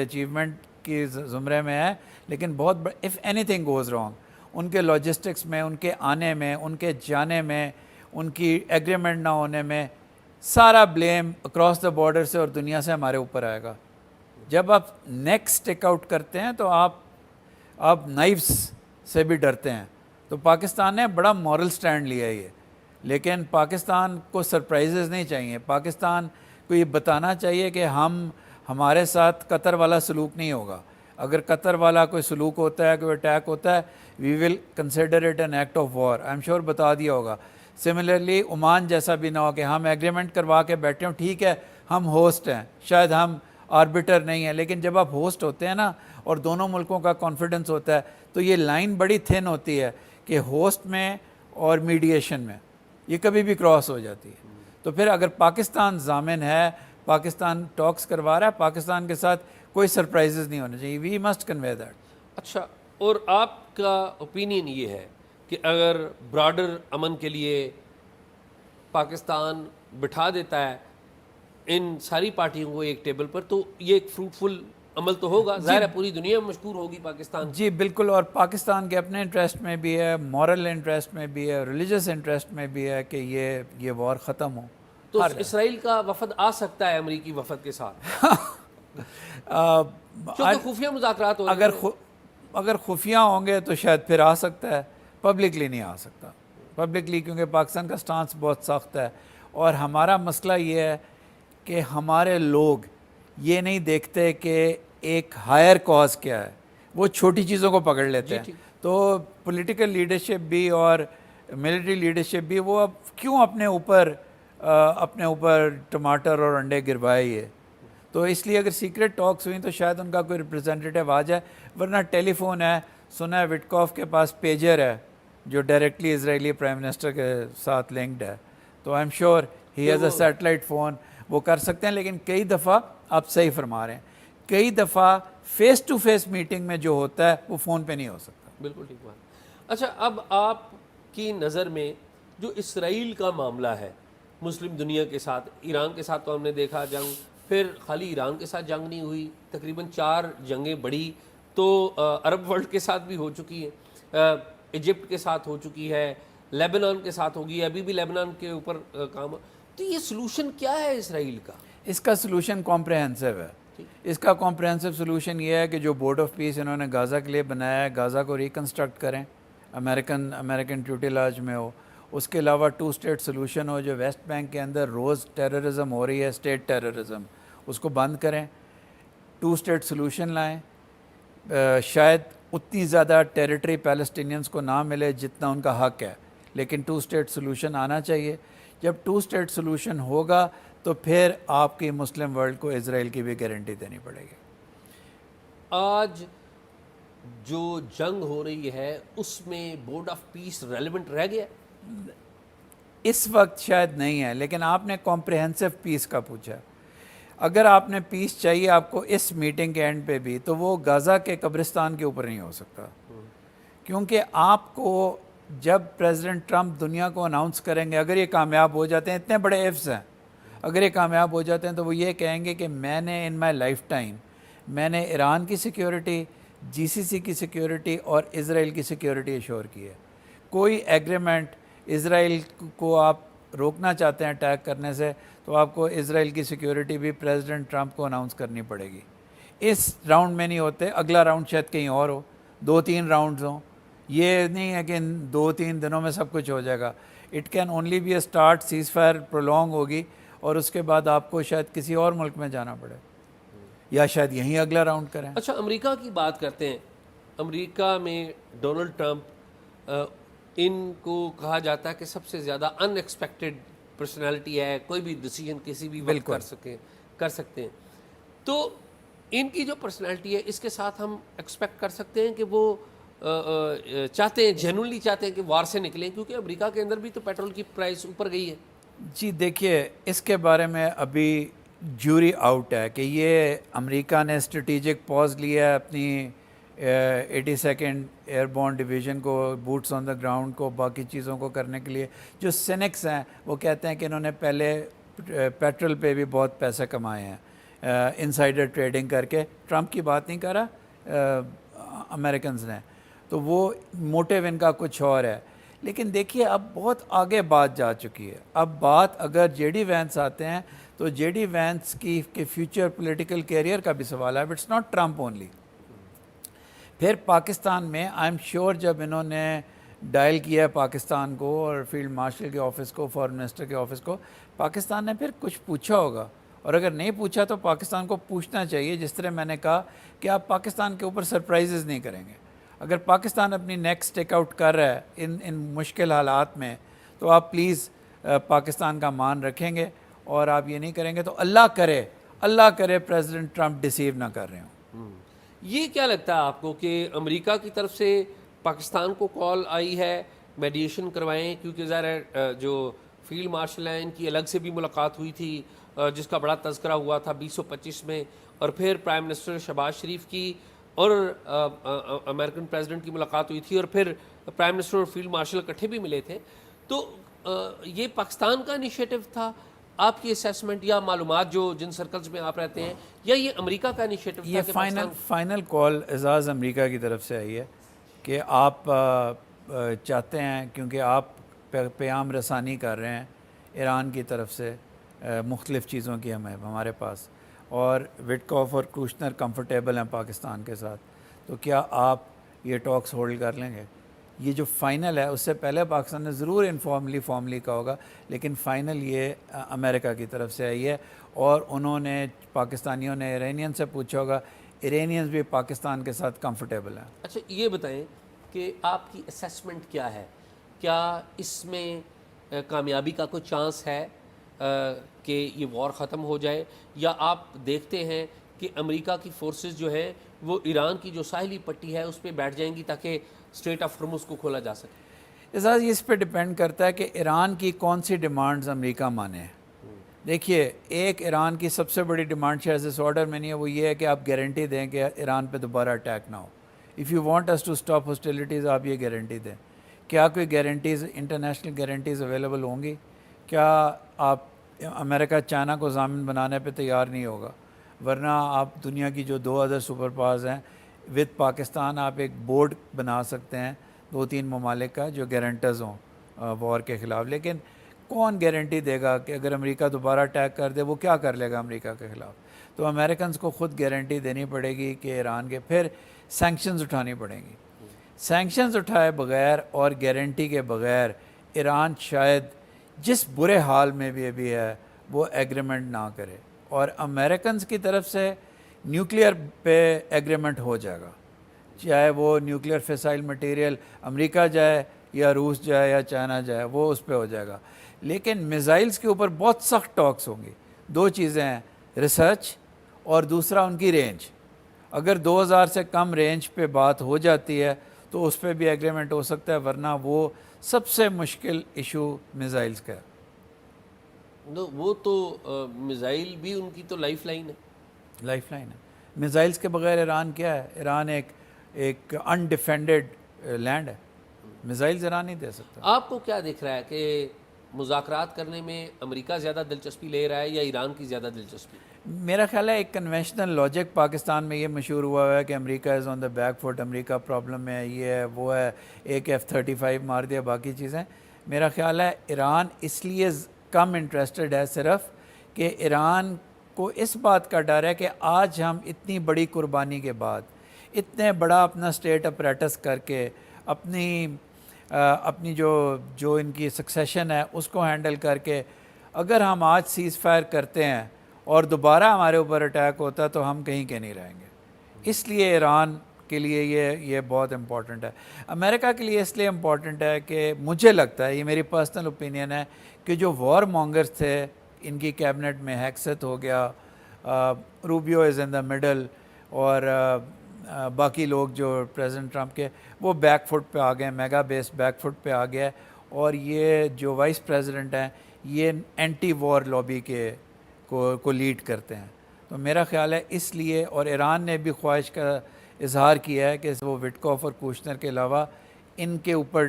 اچیومنٹ کی زمرے میں ہے، لیکن بہت بڑا، if any thing goes wrong in کے لاجسٹکس میں، ان کے آنے میں، ان کے جانے میں، ان کی ایگریمنٹ نہ ہونے میں، سارا بلیم اکراس دا بارڈر سے اور دنیا سے ہمارے اوپر آئے گا۔ جب آپ نیک سٹک آؤٹ کرتے ہیں تو آپ نائفس سے بھی ڈرتے ہیں، تو پاکستان نے بڑا مورل سٹینڈ لیا ہے یہ، لیکن پاکستان کو سرپرائزز نہیں چاہیے، پاکستان کو یہ بتانا چاہیے کہ ہمارے ساتھ قطر والا سلوک نہیں ہوگا، اگر قطر والا کوئی سلوک ہوتا ہے، کوئی اٹیک ہوتا ہے، we will consider it an act of war, I am sure بتا دیا ہوگا۔ سملرلی عمان جیسا بھی نہ ہو کہ ہم ایگریمنٹ کروا کے بیٹھے ہوں، ٹھیک ہے ہم ہوسٹ ہیں، شاید ہم آربیٹر نہیں ہیں، لیکن جب آپ ہوسٹ ہوتے ہیں نا اور دونوں ملکوں کا کانفیڈنس ہوتا ہے تو یہ لائن بڑی تھن ہوتی ہے کہ ہوسٹ میں اور میڈیشن میں یہ کبھی بھی کراس ہو جاتی ہے، تو پھر اگر پاکستان ضامن ہے، پاکستان ٹاکس کروا رہا ہے، پاکستان کے ساتھ کوئی سرپرائزز نہیں ہونے چاہیے، وی مسٹ کنوے دیٹ۔ اچھا، اور آپ کا اوپینین یہ ہے کہ اگر براڈر امن کے لیے پاکستان بٹھا دیتا ہے ان ساری پارٹیوں کو ایک ٹیبل پر تو یہ ایک فروٹفل عمل تو ہوگا، ظاہر ہے پوری دنیا میں مشکور ہوگی پاکستان، جی بالکل، اور پاکستان کے اپنے انٹرسٹ میں بھی ہے، مورل انٹرسٹ میں بھی ہے، ریلیجس انٹرسٹ میں بھی ہے کہ یہ وار ختم ہو۔ تو اسرائیل کا وفد آ سکتا ہے امریکی وفد کے ساتھ کیونکہ خفیہ مذاکرات ہو رہے ہیں، اگر خفیہ ہوں گے تو شاید پھر آ سکتا ہے، پبلکلی نہیں آ سکتا، پبلکلی کیونکہ پاکستان کا سٹانس بہت سخت ہے، اور ہمارا مسئلہ یہ ہے کہ ہمارے لوگ یہ نہیں دیکھتے کہ ایک ہائر کاز کیا ہے، وہ چھوٹی چیزوں کو پکڑ لیتے ہیں، تو پولیٹیکل لیڈرشپ بھی اور ملٹری لیڈرشپ بھی وہ اب کیوں اپنے اوپر ٹماٹر اور انڈے گروائے ہے، تو اس لیے اگر سیکرٹ ٹاکس ہوئیں تو شاید ان کا کوئی ریپرزینٹیو آ جائے، ورنہ ٹیلی فون ہے، سنا ہے وٹکوف کے پاس پیجر ہے جو ڈائریکٹلی اسرائیلی پرائم منسٹر کے ساتھ لنکڈ ہے، تو آئی am sure he has a satellite phone, وہ کر سکتے ہیں، لیکن کئی دفعہ آپ صحیح فرما رہے ہیں، کئی دفعہ فیس ٹو فیس میٹنگ میں جو ہوتا ہے وہ فون پہ نہیں ہو سکتا۔ بالکل ٹھیک بات۔ اچھا، اب آپ کی نظر میں جو اسرائیل کا معاملہ ہے مسلم دنیا کے ساتھ، ایران کے ساتھ تو ہم نے دیکھا جنگ، پھر خالی ایران کے ساتھ جنگ نہیں ہوئی، تقریباً 4 جنگیں بڑی تو عرب ورلڈ کے ساتھ بھی ہو چکی ہیں، ایجپٹ کے ساتھ ہو چکی ہے، لیبنان کے ساتھ ہوگی, ابھی بھی لیبنان کے اوپر کام. تو یہ سلوشن کیا ہے اسرائیل کا؟ اس کا سلوشن کمپریہنسو ہے. اس کا کمپریہنسو سلوشن یہ ہے کہ جو بورڈ آف پیس انہوں نے غازہ کے لیے بنایا ہے, غازہ کو ریکنسٹرکٹ کریں, امریکن ٹیوٹیلاج میں ہو. اس کے علاوہ 2 اسٹیٹ سلوشن ہو. جو ویسٹ بینک کے اندر روز ٹیررزم ہو رہی ہے, اسٹیٹ ٹیررزم, اس کو بند کریں. 2 اسٹیٹ سلوشن لائیں. شاید اتنی زیادہ ٹیریٹری پیلسٹینینس کو نہ ملے جتنا ان کا حق ہے, لیکن 2 اسٹیٹ سلوشن آنا چاہیے. جب 2 اسٹیٹ سلوشن ہوگا تو پھر آپ کی مسلم ورلڈ کو اسرائیل کی بھی گارنٹی دینی پڑے گی. آج جو جنگ ہو رہی ہے اس میں بورڈ آف پیس ریلیونٹ رہ گیا؟ اس وقت شاید نہیں ہے, لیکن آپ نے کمپریہنسو پیس کا پوچھا. اگر آپ نے پیس چاہیے آپ کو اس میٹنگ کے اینڈ پہ بھی, تو وہ غزہ کے قبرستان کے اوپر نہیں ہو سکتا, کیونکہ آپ کو جب پریزیڈنٹ ٹرمپ دنیا کو اناؤنس کریں گے, اگر یہ کامیاب ہو جاتے ہیں, اتنے بڑے ایفز ہیں, اگر یہ کامیاب ہو جاتے ہیں تو وہ یہ کہیں گے کہ میں نے ان مائی لائف ٹائم میں نے ایران کی سیکیورٹی, جی سی سی کی سیکیورٹی اور اسرائیل کی سیکیورٹی ایشور کی ہے. کوئی ایگریمنٹ اسرائیل کو آپ روکنا چاہتے ہیں اٹیک کرنے سے, تو آپ کو اسرائیل کی سیکیورٹی بھی پریزیڈنٹ ٹرمپ کو اناؤنس کرنی پڑے گی. اس راؤنڈ میں نہیں ہوتے, اگلا راؤنڈ شاید کہیں اور ہو, 2-3 راؤنڈز ہوں. یہ نہیں ہے کہ ان 2-3 دنوں میں سب کچھ ہو جائے گا. It can only be a start, ceasefire prolonging ہوگی, اور اس کے بعد آپ کو شاید کسی اور ملک میں جانا پڑے, یا شاید یہیں اگلا راؤنڈ کریں. اچھا, امریکہ کی بات کرتے ہیں. امریکہ میں ڈونلڈ ٹرمپ, ان کو کہا جاتا ہے کہ سب سے زیادہ ان ایکسپیکٹڈ پرسنالٹی ہے, کوئی بھی ڈیسیجن کسی بھی وقت کر سکتے ہیں. تو ان کی جو پرسنالٹی ہے اس کے ساتھ ہم ایکسپیکٹ کر سکتے ہیں کہ وہ چاہتے ہیں, جینوئنلی چاہتے ہیں کہ وار سے نکلیں, کیونکہ امریکہ کے اندر بھی تو پیٹرول کی پرائس اوپر گئی ہے. جی دیکھیے, اس کے بارے میں ابھی جوری آؤٹ ہے کہ یہ امریکہ نے اسٹریٹجک پاز لیا ہے اپنی 82nd ایئر بورن ڈویژن کو, بوٹس آن دا گراؤنڈ کو, باقی چیزوں کو کرنے کے لیے. جو سینکس ہیں وہ کہتے ہیں کہ انہوں نے پہلے پیٹرول پہ بھی بہت پیسے کمائے ہیں انسائڈر ٹریڈنگ کر کے. ٹرمپ کی بات نہیں کر رہا, امریکنز نے, تو وہ موٹیو ان کا کچھ اور ہے. لیکن دیکھیے اب بہت آگے بات جا چکی ہے. اب بات اگر جے ڈی وینس آتے ہیں تو جے ڈی وینس کی فیوچر پولیٹیکل کیریئر کا بھی سوال ہے. It's not Trump only. پھر پاکستان میں آئی ایم شیور جب انہوں نے ڈائل کیا ہے پاکستان کو اور فیلڈ مارشل کے آفس کو, فارن منسٹر کے آفس کو, پاکستان نے پھر کچھ پوچھا ہوگا. اور اگر نہیں پوچھا تو پاکستان کو پوچھنا چاہیے. جس طرح میں نے کہا کہ آپ پاکستان کے اوپر سرپرائزز نہیں کریں گے. اگر پاکستان اپنی نیک اسٹیک آؤٹ کر رہا ہے ان مشکل حالات میں, تو آپ پلیز پاکستان کا مان رکھیں گے, اور آپ یہ نہیں کریں گے تو اللہ کرے پریزیڈنٹ ٹرمپ ڈیسیو نہ کر رہے ہوں. یہ کیا لگتا ہے آپ کو کہ امریکہ کی طرف سے پاکستان کو کال آئی ہے میڈیشن کروائیں, کیونکہ ظاہر ہے جو فیلڈ مارشل ہیں ان کی الگ سے بھی ملاقات ہوئی تھی جس کا بڑا تذکرہ ہوا تھا 2025 میں, اور پھر پرائم منسٹر شہباز شریف کی اور امریکن پریزیڈنٹ کی ملاقات ہوئی تھی, اور پھر پرائم منسٹر اور فیلڈ مارشل اکٹھے بھی ملے تھے. تو یہ پاکستان کا انیشیٹو تھا آپ کی اسیسمنٹ, یا معلومات جو جن سرکلز میں آپ رہتے ہیں, یا یہ امریکہ کا انیشیٹو تھا؟ یہ فائنل کال اعزاز امریکہ کی طرف سے آئی ہے کہ آپ چاہتے ہیں, کیونکہ آپ پیام رسانی کر رہے ہیں ایران کی طرف سے مختلف چیزوں کی ہمارے پاس, اور وٹکاف اور کوشنر کمفرٹیبل ہیں پاکستان کے ساتھ, تو کیا آپ یہ ٹاکس ہولڈ کر لیں گے؟ یہ جو فائنل ہے, اس سے پہلے پاکستان نے ضرور فارملی کہا ہوگا, لیکن فائنل یہ امریکہ کی طرف سے آئی ہے. اور انہوں نے پاکستانیوں نے ایرانین سے پوچھا ہوگا, ایرانینز بھی پاکستان کے ساتھ کمفرٹیبل ہیں. اچھا یہ بتائیں کہ آپ کی اسیسمنٹ کیا ہے, کیا اس میں کامیابی کا کوئی چانس ہے کہ یہ وار ختم ہو جائے, یا آپ دیکھتے ہیں کہ امریکہ کی فورسز جو ہیں وہ ایران کی جو ساحلی پٹی ہے اس پہ بیٹھ جائیں گی تاکہ اسٹریٹ آف ہرمز کو کھولا جا سکے؟ اعزاز اس پہ ڈپینڈ کرتا ہے کہ ایران کی کون سی ڈیمانڈز امریکہ مانے. دیکھیے, ایک ایران کی سب سے بڑی ڈیمانڈ شاید اس آرڈر میں نہیں ہے, وہ یہ ہے کہ آپ گارنٹی دیں کہ ایران پہ دوبارہ اٹیک نہ ہو. If you want us to stop hostilities, آپ یہ گارنٹی دیں. کیا کوئی گارنٹیز, انٹرنیشنل گارنٹیز اویلیبل ہوں گی؟ کیا آپ امریکہ چائنا کو ضامن بنانے پہ تیار نہیں ہوگا؟ ورنہ آپ دنیا کی جو 2 ادر سپر پاورز ہیں وتھ پاکستان, آپ ایک بورڈ بنا سکتے ہیں 2-3 ممالک کا جو گارنٹرز ہوں وار کے خلاف. لیکن کون گارنٹی دے گا کہ اگر امریکہ دوبارہ اٹیک کر دے وہ کیا کر لے گا امریکہ کے خلاف؟ تو امریکنز کو خود گارنٹی دینی پڑے گی کہ ایران کے پھر سینکشنز اٹھانی پڑیں گی. سینکشنز اٹھائے بغیر اور گارنٹی کے بغیر ایران شاید جس برے حال میں بھی ابھی ہے وہ ایگریمنٹ نہ کرے. اور امریکنز کی طرف سے نیوکلیئر پہ ایگریمنٹ ہو جائے گا, چاہے وہ نیوکلیئر فیسائل مٹیریل امریکہ جائے یا روس جائے یا چائنا جائے, وہ اس پہ ہو جائے گا. لیکن میزائلز کے اوپر بہت سخت ٹاکس ہوں گی. دو چیزیں ہیں, ریسرچ اور دوسرا ان کی رینج. اگر 2000 سے کم رینج پہ بات ہو جاتی ہے تو اس پہ بھی ایگریمنٹ ہو سکتا ہے, ورنہ وہ سب سے مشکل ایشو میزائلز کا ہے. وہ تو میزائل بھی ان کی تو لائف لائن ہے. لائف لائن ہے. میزائلز کے بغیر ایران کیا ہے؟ ایران ایک انڈیفینڈڈ لینڈ ہے. میزائلز ایران نہیں دے سکتا. آپ کو کیا دکھ رہا ہے کہ مذاکرات کرنے میں امریکہ زیادہ دلچسپی لے رہا ہے یا ایران کی زیادہ دلچسپی؟ میرا خیال ہے ایک کنونشنل لاجک پاکستان میں یہ مشہور ہوا ہے کہ امریکہ is on the back foot, امریکہ پرابلم ہے, یہ ہے وہ ہے, ایک F-35 مار دیا, باقی چیزیں. میرا خیال ہے ایران اس لیے کم انٹرسٹڈ ہے صرف کہ ایران کو اس بات کا ڈر ہے کہ آج ہم اتنی بڑی قربانی کے بعد, اتنے بڑا اپنا اسٹیٹ اپریٹس کر کے, اپنی جو ان کی سکسیشن ہے اس کو ہینڈل کر کے, اگر ہم آج سیز فائر کرتے ہیں اور دوبارہ ہمارے اوپر اٹیک ہوتا ہے تو ہم کہیں کے نہیں رہیں گے. اس لیے ایران کے لیے یہ بہت امپورٹنٹ ہے. امریکہ کے لیے اس لیے امپورٹنٹ ہے کہ مجھے لگتا ہے, یہ میری پرسنل اوپینین ہے, کہ جو وار مونگرز تھے ان کی کیبنٹ میں, ہیکسٹ ہو گیا, Rubio is in the middle, اور باقی لوگ جو پریزیڈنٹ ٹرمپ کے, وہ بیک فٹ پہ آ گئے, میگا بیس بیک فٹ پہ آ گیا. اور یہ جو وائس پریزیڈنٹ ہیں یہ اینٹی وار لابی کو لیڈ کرتے ہیں. تو میرا خیال ہے اس لیے, اور ایران نے بھی خواہش کا اظہار کیا ہے کہ وہ وٹکوف اور کوشنر کے علاوہ ان کے اوپر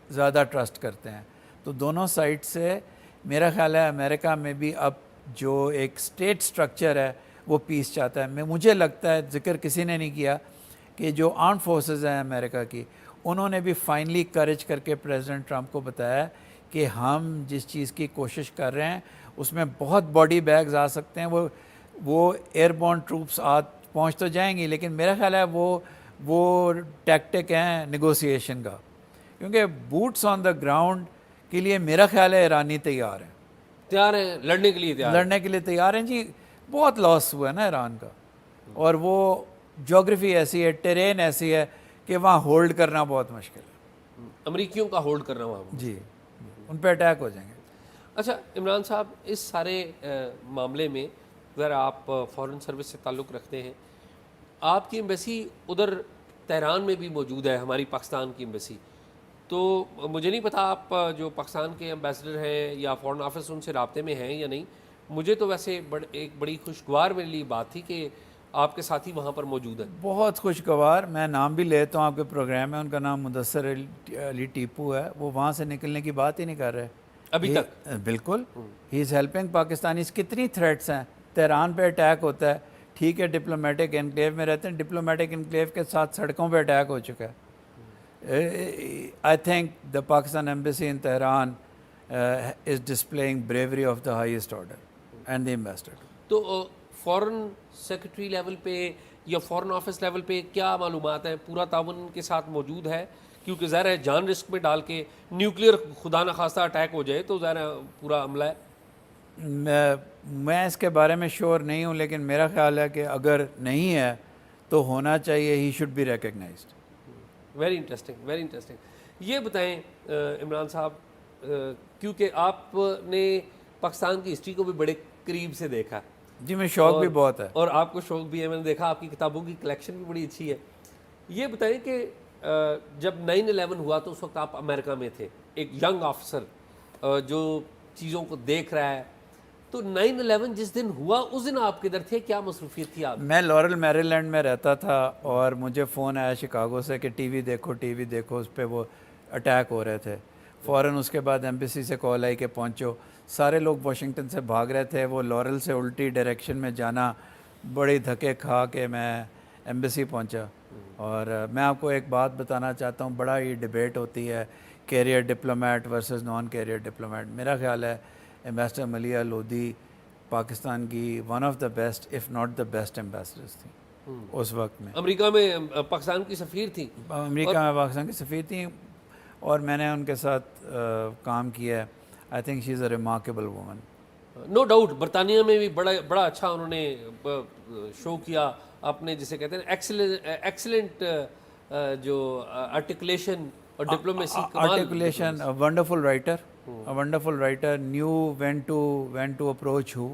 زیادہ ٹرسٹ کرتے ہیں. تو دونوں سائڈ سے میرا خیال ہے امریکہ میں بھی اب جو ایک اسٹیٹ سٹرکچر ہے وہ پیس چاہتا ہے. مجھے لگتا ہے, ذکر کسی نے نہیں کیا, کہ جو آرم فورسز ہیں امریکہ کی, انہوں نے بھی فائنلی کریج کر کے پریزیڈنٹ ٹرمپ کو بتایا کہ ہم جس چیز کی کوشش کر رہے ہیں اس میں بہت باڈی بیگز آ سکتے ہیں. وہ ایئر بورن ٹروپس پہنچ تو جائیں گی, لیکن میرا خیال ہے وہ ٹیکٹک ہیں نیگوسیشن کا, کیونکہ بوٹس آن دا گراؤنڈ کے لیے میرا خیال ہے ایرانی تیار ہیں, لڑنے کے لیے تیار ہیں جی. بہت لاس ہوا ہے نا ایران کا, اور وہ جغرافی ایسی ہے, ٹیرین ایسی ہے کہ وہاں ہولڈ کرنا بہت مشکل ہے. امریکیوں کا ہولڈ کرنا وہاں جی, ان پہ اٹیک ہو جائیں گے. اچھا عمران صاحب, اس سارے معاملے میں اگر آپ فارن سروس سے تعلق رکھتے ہیں, آپ کی ایمبیسی ادھر تہران میں بھی موجود ہے, ہماری پاکستان کی ایمبیسی. تو مجھے نہیں پتا آپ جو پاکستان کے ایمبیسڈر ہیں یا فارن آفس ان سے رابطے میں ہیں یا نہیں. مجھے تو ویسے ایک بڑی خوشگوار میرے لیے بات تھی کہ آپ کے ساتھی وہاں پر موجود ہیں. بہت خوشگوار. میں نام بھی لیتا ہوں, آپ کے پروگرام میں ان کا نام مدثر علی ٹیپو ہے. وہ وہاں سے نکلنے کی بات ہی نہیں کر رہے ابھی تک. بالکل, ہی از ہیلپنگ پاکستانیز. کتنی تھریٹس ہیں, تہران پہ اٹیک ہوتا ہے, ٹھیک ہے ڈپلومیٹک انکلیو میں رہتے ہیں, ڈپلومیٹک انکلیو کے ساتھ سڑکوں پہ اٹیک ہو چکا ہے. I think the Pakistan embassy in Tehran is displaying bravery of the highest order and the ambassador. تو فارن سیکرٹری لیول پہ یا فارن آفس لیول پہ کیا معلومات ہیں؟ پورا تعاون کے ساتھ موجود ہے؟ کیونکہ ظاہر ہے جان رسک میں ڈال کے نیوکلیئر خدا نخواستہ اٹیک ہو جائے تو ظاہر ہے پورا عملہ ہے. میں اس کے بارے میں شور نہیں ہوں, لیکن میرا خیال ہے کہ اگر نہیں ہے تو ہونا چاہیے. He should be recognised. Very interesting, very interesting. یہ بتائیں عمران صاحب, کیونکہ آپ نے پاکستان کی ہسٹری کو بھی بڑے قریب سے دیکھا. جی, میں شوق بھی بہت ہے, اور آپ کو شوق بھی ہے, میں نے دیکھا آپ کی کتابوں کی کلیکشن بھی بڑی اچھی ہے. یہ بتائیں کہ جب 9/11 ہوا تو اس وقت آپ امریکہ میں تھے, ایک ینگ آفیسر جو چیزوں کو دیکھ رہا ہے. تو 9/11 جس دن ہوا اس دن آپ کدھر تھے, کیا مصروفیت تھی آپ؟ میں لورل میری لینڈ میں رہتا تھا, اور مجھے فون آیا شکاگو سے کہ ٹی وی دیکھو, اس پہ وہ اٹیک ہو رہے تھے. فوراً اس کے بعد ایمبیسی سے کال آئی کہ پہنچو. سارے لوگ واشنگٹن سے بھاگ رہے تھے, وہ لورل سے الٹی ڈائریکشن میں جانا, بڑی دھکے کھا کے میں ایمبیسی پہنچا. اور میں آپ کو ایک بات بتانا چاہتا ہوں, بڑا ہی ڈبیٹ ہوتی ہے career diplomat versus non career diplomat. میرا خیال ہے ایمبیسڈر ملیحہ لودھی پاکستان کی one of the best of not the best ambassadors تھیں اس وقت میں. امریکہ میں پاکستان کی سفیر تھی. امریکہ میں پاکستان کی سفیر تھیں اور میں نے ان کے ساتھ کام کیا ہے. I think she is a remarkable woman. No doubt برطانیہ میں بھی بڑا اچھا انہوں نے شو کیا. آپ نے جسے کہتے ہیں ایکسلنٹ جو آرٹیکولیشن اور diplomacy. Articulation, wonderful writer, wonderful writer, new vein to approach ہو.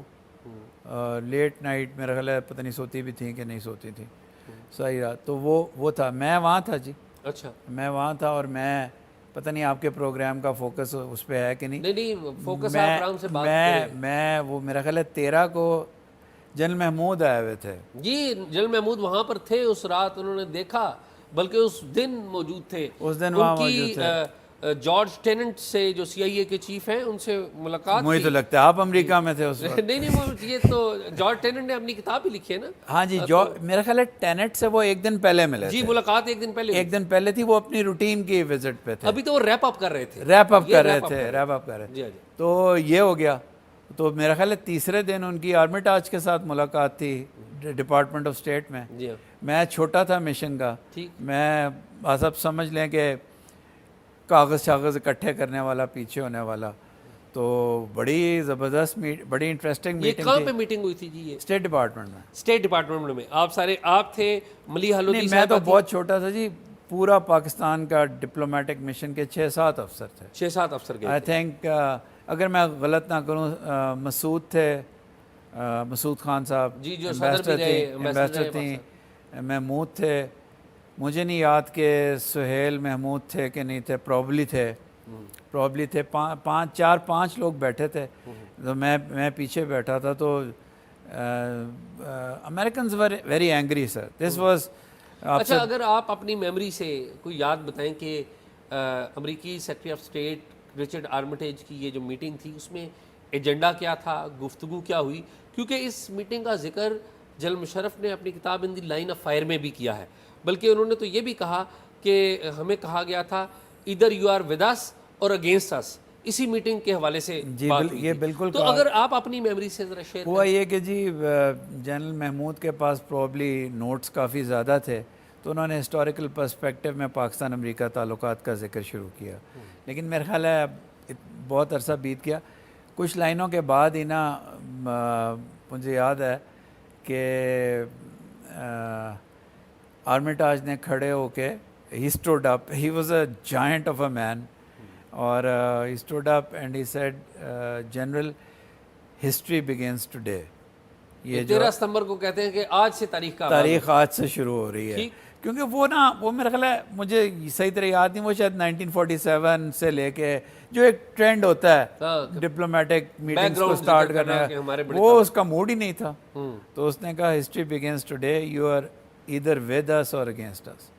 لیٹ نائٹ میرا خیال ہے پتہ نہیں سوتی بھی تھیں کہ نہیں سوتی تھیں. صحیح رات. تو وہ تھا. میں وہاں تھا جی. اچھا. میں وہاں تھا اور میں پتہ نہیں آپ کے پروگرام کا فوکس اس پہ ہے کہ نہیں. نہیں فوکس آپ آرام سے بات کریں. میں وہ میرا خیال ہے 13 کو جنرل محمود آئے ہوئے تھے. جی جنرل محمود وہاں پر تھے اس رات. انہوں نے دیکھا, بلکہ اس دن موجود تھے. اس دن وہاں موجود تھے. جارج ٹیننٹ سے جو CIA کے چیف ہیں ان سے ملاقات. مجھے تو لگتا ہے آپ امریکہ میں تھے اس وقت. نہیں یہ تو جارج ٹیننٹ نے اپنی کتاب ہی لکھی ہے نا. ہاں جی. میرا خیال ہے ٹینٹ سے وہ ایک دن پہلے ملے. جی ملاقات ایک دن پہلے تھی. وہ اپنی روٹین کی وزٹ پہ تھے. ابھی تو وہ ریپ اپ کر رہے تھے. ریپ اپ کر رہے تھے. تو یہ ہو گیا. تو میرا خیال ہے تیسرے دن ان کی آرمیٹاج کے ساتھ ملاقات تھی ڈپارٹمنٹ آف اسٹیٹ میں. میں چھوٹا تھا مشن کا. میں سب سمجھ لیں کہ کاغذ اکٹھے کرنے والا, پیچھے ہونے والا. تو بڑی زبردست بڑی انٹرسٹنگ میٹنگ. یہ کہاں پہ میٹنگ ہوئی تھی جی؟ یہ اسٹیٹ ڈپارٹمنٹ میں. اسٹیٹ ڈپارٹمنٹ میں آپ تھے, ملیحہ لودھی. میں تو بہت چھوٹا تھا جی. پورا پاکستان کا ڈپلومیٹک مشن کے 6-7 افسر تھے. 6-7 افسر گئے. آئی تھنک اگر میں غلط نہ کروں مسعود تھے, مسعود خان صاحب جی جو ایمبیسڈر تھیں. محمود تھے. مجھے نہیں یاد کہ سہیل محمود تھے کہ نہیں تھے. پرابلی تھے. 4-5 لوگ بیٹھے تھے. تو میں پیچھے بیٹھا تھا. تو Americans were very angry sir. This was. اچھا اگر آپ اپنی میموری سے کوئی یاد بتائیں کہ امریکی سیکرٹری آف اسٹیٹ رچرڈ آرمیٹیج کی یہ جو میٹنگ تھی اس میں ایجنڈا کیا تھا, گفتگو کیا ہوئی؟ کیونکہ اس میٹنگ کا ذکر جنرل مشرف نے اپنی کتاب ان دی لائن آف فائر میں بھی کیا ہے. بلکہ انہوں نے تو یہ بھی کہا کہ ہمیں کہا گیا تھا ادھر you are with us or against اس. اسی میٹنگ کے حوالے سے بات ہوئی. یہ بالکل. تو اگر آپ اپنی میموری سے ذرا شیئر ہوا یہ کہ جی جنرل محمود کے پاس پرابلی نوٹس کافی زیادہ تھے. تو انہوں نے ہسٹوریکل پرسپیکٹیو میں پاکستان امریکہ تعلقات کا ذکر شروع کیا. لیکن میرا خیال ہے بہت عرصہ بیت گیا. کچھ لائنوں کے بعد ہی نا مجھے یاد ہے کہ آرمیٹاج نے کھڑے ہو کے he stood up. He was a giant of a man. اور he stood up and he said general history begins today. یہ 13 ستمبر کو کہتے ہیں کہ آج سے تاریخ آج سے شروع ہو رہی ہے. کیونکہ وہ میرا خیال ہے مجھے صحیح طرح یاد نہیں, وہ شاید 1947 سے لے کے جو ایک ٹرینڈ ہوتا ہے ڈپلومیٹک میٹنگز کو سٹارٹ کرنے کا, وہ اس کا موڈ ہی نہیں تھا. تو اس نے کہا history begins today, you are either with us or against اس.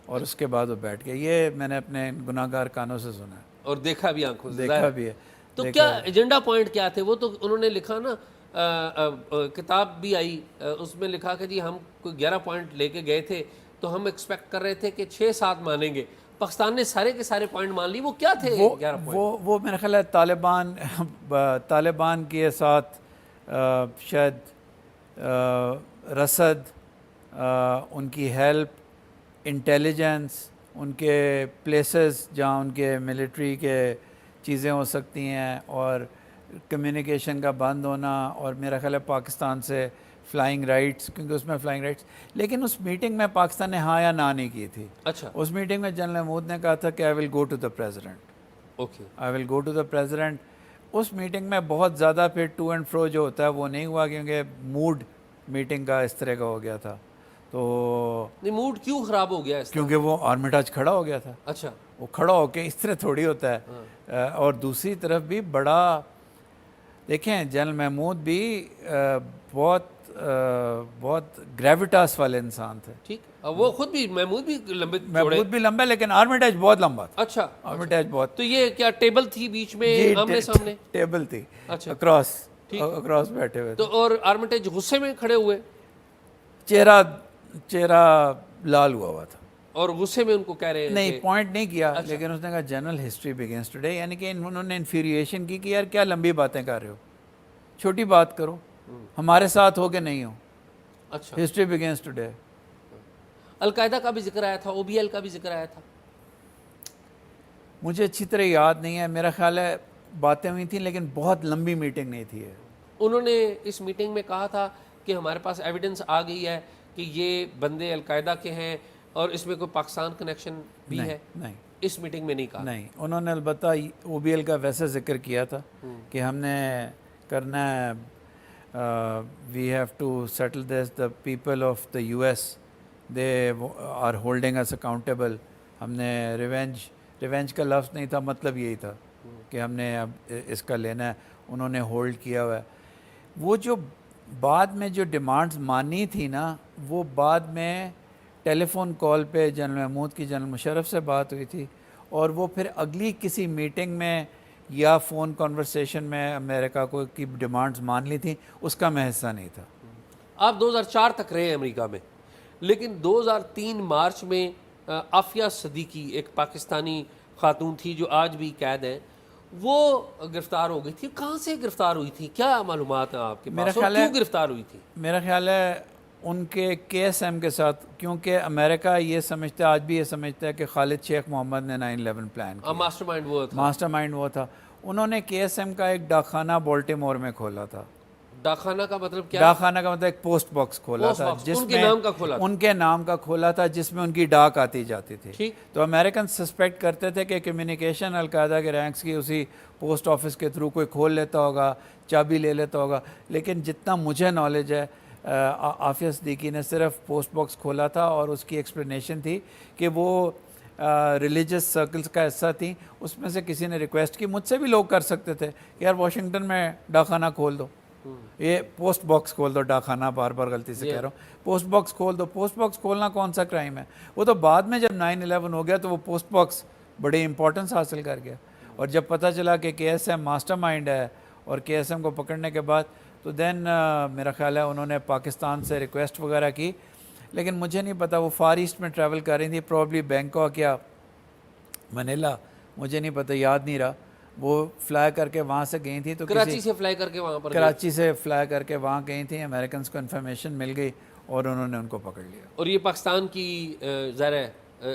اور اس کے بعد وہ بیٹھ گیا. یہ میں نے اپنے گناہ گار کانوں سے سنا ہے اور دیکھا بھی آنکھوں سے. دیکھا بھی ہے. تو کیا ایجنڈا پوائنٹ کیا تھے؟ وہ تو انہوں نے لکھا نا, کتاب بھی آئی, اس میں لکھا کہ جی ہم کوئی 11 پوائنٹ لے کے گئے تھے تو ہم ایکسپیکٹ کر رہے تھے کہ 6-7 مانیں گے. پاکستان نے سارے کے سارے پوائنٹ مان لی. وہ کیا تھے 11 پوائنٹ؟ وہ میرا خیال ہے طالبان کے ساتھ شاید رسد, ان کی ہیلپ, انٹیلیجنس, ان کے پلیسز جہاں ان کے ملٹری کے چیزیں ہو سکتی ہیں, اور کمیونیکیشن کا بند ہونا, اور میرا خیال ہے پاکستان سے فلائنگ رائٹس, کیونکہ اس میں فلائنگ رائٹس. لیکن اس میٹنگ میں پاکستان نے ہاں یا نہ نہیں کی تھی. اچھا. اس میٹنگ میں جنرل محمود نے کہا تھا کہ I will go to the president. Okay, I will go to the president. اس میٹنگ میں بہت زیادہ پھر ٹو اینڈ فرو جو ہوتا ہے وہ نہیں ہوا, کیونکہ موڈ میٹنگ کا اس طرح کا ہو گیا تھا. تو موڈ کیوں خراب ہو گیا؟ کیونکہ وہ آرمیٹاج کھڑا ہو گیا تھا. اچھا. وہ کھڑا ہو کے اس طرح تھوڑی ہوتا ہے. اور دوسری طرف بھی بڑا دیکھیں, جنرل محمود بھی بہت گریویٹاس والے انسان تھے. ٹھیک. وہ خود بھی محمود بھی لمبا, لیکن آرمیٹاج بہت لمبا تھا. اچھا. آرمیٹاج بہت. تو یہ کیا ٹیبل تھی بیچ میں آمنے سامنے؟ ٹیبل تھی. اچھا. اکراس بیٹھے ہوئے. تو اور آرمیٹاج غصے میں کھڑے ہوئے, چہرہ لال ہوا تھا. اور غصے میں ان کو کہہ رہے ہیں نہیں کہ پوائنٹ نہیں کیا لیکن اس نے کہا جنرل ہسٹری بگینس ٹوڈے، یعنی کہ انہوں نے انفیریشن کی کہ یار کیا لمبی باتیں کر رہے ہو، چھوٹی بات کرو، ہمارے ساتھ ہو کہ نہیں ہو، اچھا ہسٹری بگینس ٹوڈے. القاعدہ کا بھی ذکر آیا تھا، او بی ایل کا بھی ذکر آیا تھا. مجھے اچھی طرح یاد نہیں ہے، میرا خیال ہے باتیں ہوئی تھیں لیکن بہت لمبی میٹنگ نہیں تھی. انہوں نے اس میٹنگ میں کہا تھا کہ ہمارے پاس ایویڈنس آ گئی ہے کہ یہ بندے القاعدہ کے ہیں اور اس میں کوئی پاکستان کنیکشن بھی ہے. نہیں اس میٹنگ میں نہیں کہا. نہیں، انہوں نے البتہ او بی ایل کا ویسے ذکر کیا تھا کہ ہم نے کرنا ہے، we have to settle this, the people of the U S they are holding us accountable. ہم نے ریونج کا لفظ نہیں تھا، مطلب یہی تھا کہ ہم نے اب اس کا لینا ہے. انہوں نے ہولڈ کیا ہوا ہے. وہ جو بعد میں جو ڈیمانڈز مانی تھی نا، وہ بعد میں ٹیلی فون کال پہ جنرل محمود کی جنرل مشرف سے بات ہوئی تھی، اور وہ پھر اگلی کسی میٹنگ میں یا فون کنورسیشن میں امریکہ کو کی ڈیمانڈز مان لی تھیں، اس کا میں حصہ نہیں تھا. آپ 2004 تک رہے ہیں امریکہ میں، لیکن 2003 مارچ میں عافیہ صدیقی ایک پاکستانی خاتون تھی جو آج بھی قید ہیں، وہ گرفتار ہو گئی تھی. کہاں سے گرفتار ہوئی تھی؟ کیا معلومات ہیں آپ کے پاس؟ اور کیوں گرفتار ہوئی تھی؟ میرا خیال ہے ان کے کے ایس ایم کے ساتھ، کیونکہ امریکہ یہ سمجھتا ہے، آج بھی یہ سمجھتا ہے کہ خالد شیخ محمد نے 9/11 پلان کیا. ماسٹر مائنڈ وہ تھا. ماسٹر مائنڈ وہ تھا. انہوں نے کے ایس ایم کا ایک ڈاک خانہ بالٹیمور میں کھولا تھا. ڈاک خانہ کا مطلب کیا؟ ڈاک خانہ کا مطلب ایک پوسٹ باکس کھولا تھا جس ان کے میں نام کا کھولا تھا. ان کے نام کا کھولا تھا، جس میں ان کی ڈاک آتی جاتی تھی. ٹھیک. تو امریکن سسپیکٹ کرتے تھے کہ کمیونیکیشن القاعدہ کے رینکس کی اسی پوسٹ آفس کے تھرو کوئی کھول لیتا ہوگا، چابی لے لیتا ہوگا. لیکن جتنا مجھے نالج ہے، عافیہ صدیقی نے صرف پوسٹ باکس کھولا تھا، اور اس کی ایکسپلینیشن تھی کہ وہ ریلیجس سرکلز کا حصہ تھیں. اس میں سے کسی نے ریکویسٹ کی، مجھ سے بھی لوگ کر سکتے تھے کہ یار واشنگٹن میں ڈاک خانہ کھول دو، یہ پوسٹ باکس کھول دو، ڈاک خانہ بار بار غلطی سے کہہ رہا ہوں، پوسٹ باکس کھول دو. پوسٹ باکس کھولنا کون سا کرائم ہے؟ وہ تو بعد میں جب 9/11 ہو گیا تو وہ پوسٹ باکس بڑی امپورٹنس حاصل کر گیا. اور جب پتہ چلا کہ کے ایس ایم ماسٹر مائنڈ ہے، اور کے ایس ایم کو پکڑنے کے بعد تو دین میرا خیال ہے انہوں نے پاکستان سے ریکویسٹ وغیرہ کی. لیکن مجھے نہیں پتا، وہ فار ایسٹ میں ٹریول کر رہی تھی، پرابلی بینکاک یا منیلا، مجھے نہیں پتہ، یاد نہیں رہا. وہ فلائی کر کے وہاں سے گئی تھیں. تو کراچی سے فلائی کر کے وہاں پر کراچی سے فلائی کر کے وہاں گئی تھیں. امریکنس کو انفارمیشن مل گئی اور انہوں نے ان کو پکڑ لیا. اور یہ پاکستان کی ظاہر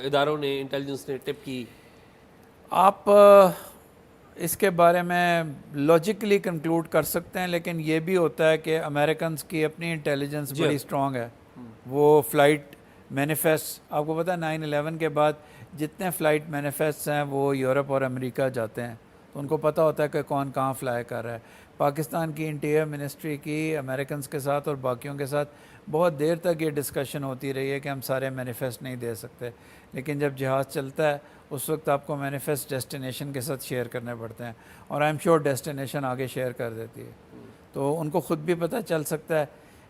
اداروں نے، انٹیلیجنس نے ٹپ کی. آپ اس کے بارے میں لاجیکلی کنکلوڈ کر سکتے ہیں، لیکن یہ بھی ہوتا ہے کہ امریکنس کی اپنی انٹیلیجنس بڑی اسٹرانگ ہے. وہ فلائٹ مینیفیسٹ، آپ کو پتہ ہے 9/11 کے بعد جتنے فلائٹ مینیفیسٹس ہیں وہ یورپ اور امریکہ جاتے ہیں، تو ان کو پتہ ہوتا ہے کہ کون کہاں فلائی کر رہا ہے. پاکستان کی انٹیریئر منسٹری کی امریکنس کے ساتھ اور باقیوں کے ساتھ بہت دیر تک یہ ڈسکشن ہوتی رہی ہے کہ ہم سارے مینیفیسٹ نہیں دے سکتے، لیکن جب جہاز چلتا ہے اس وقت آپ کو مینیفیسٹ ڈیسٹینیشن کے ساتھ شیئر کرنے پڑتے ہیں، اور آئی ایم شیور ڈیسٹینیشن آگے شیئر کر دیتی ہے. تو ان کو خود بھی پتہ چل سکتا ہے.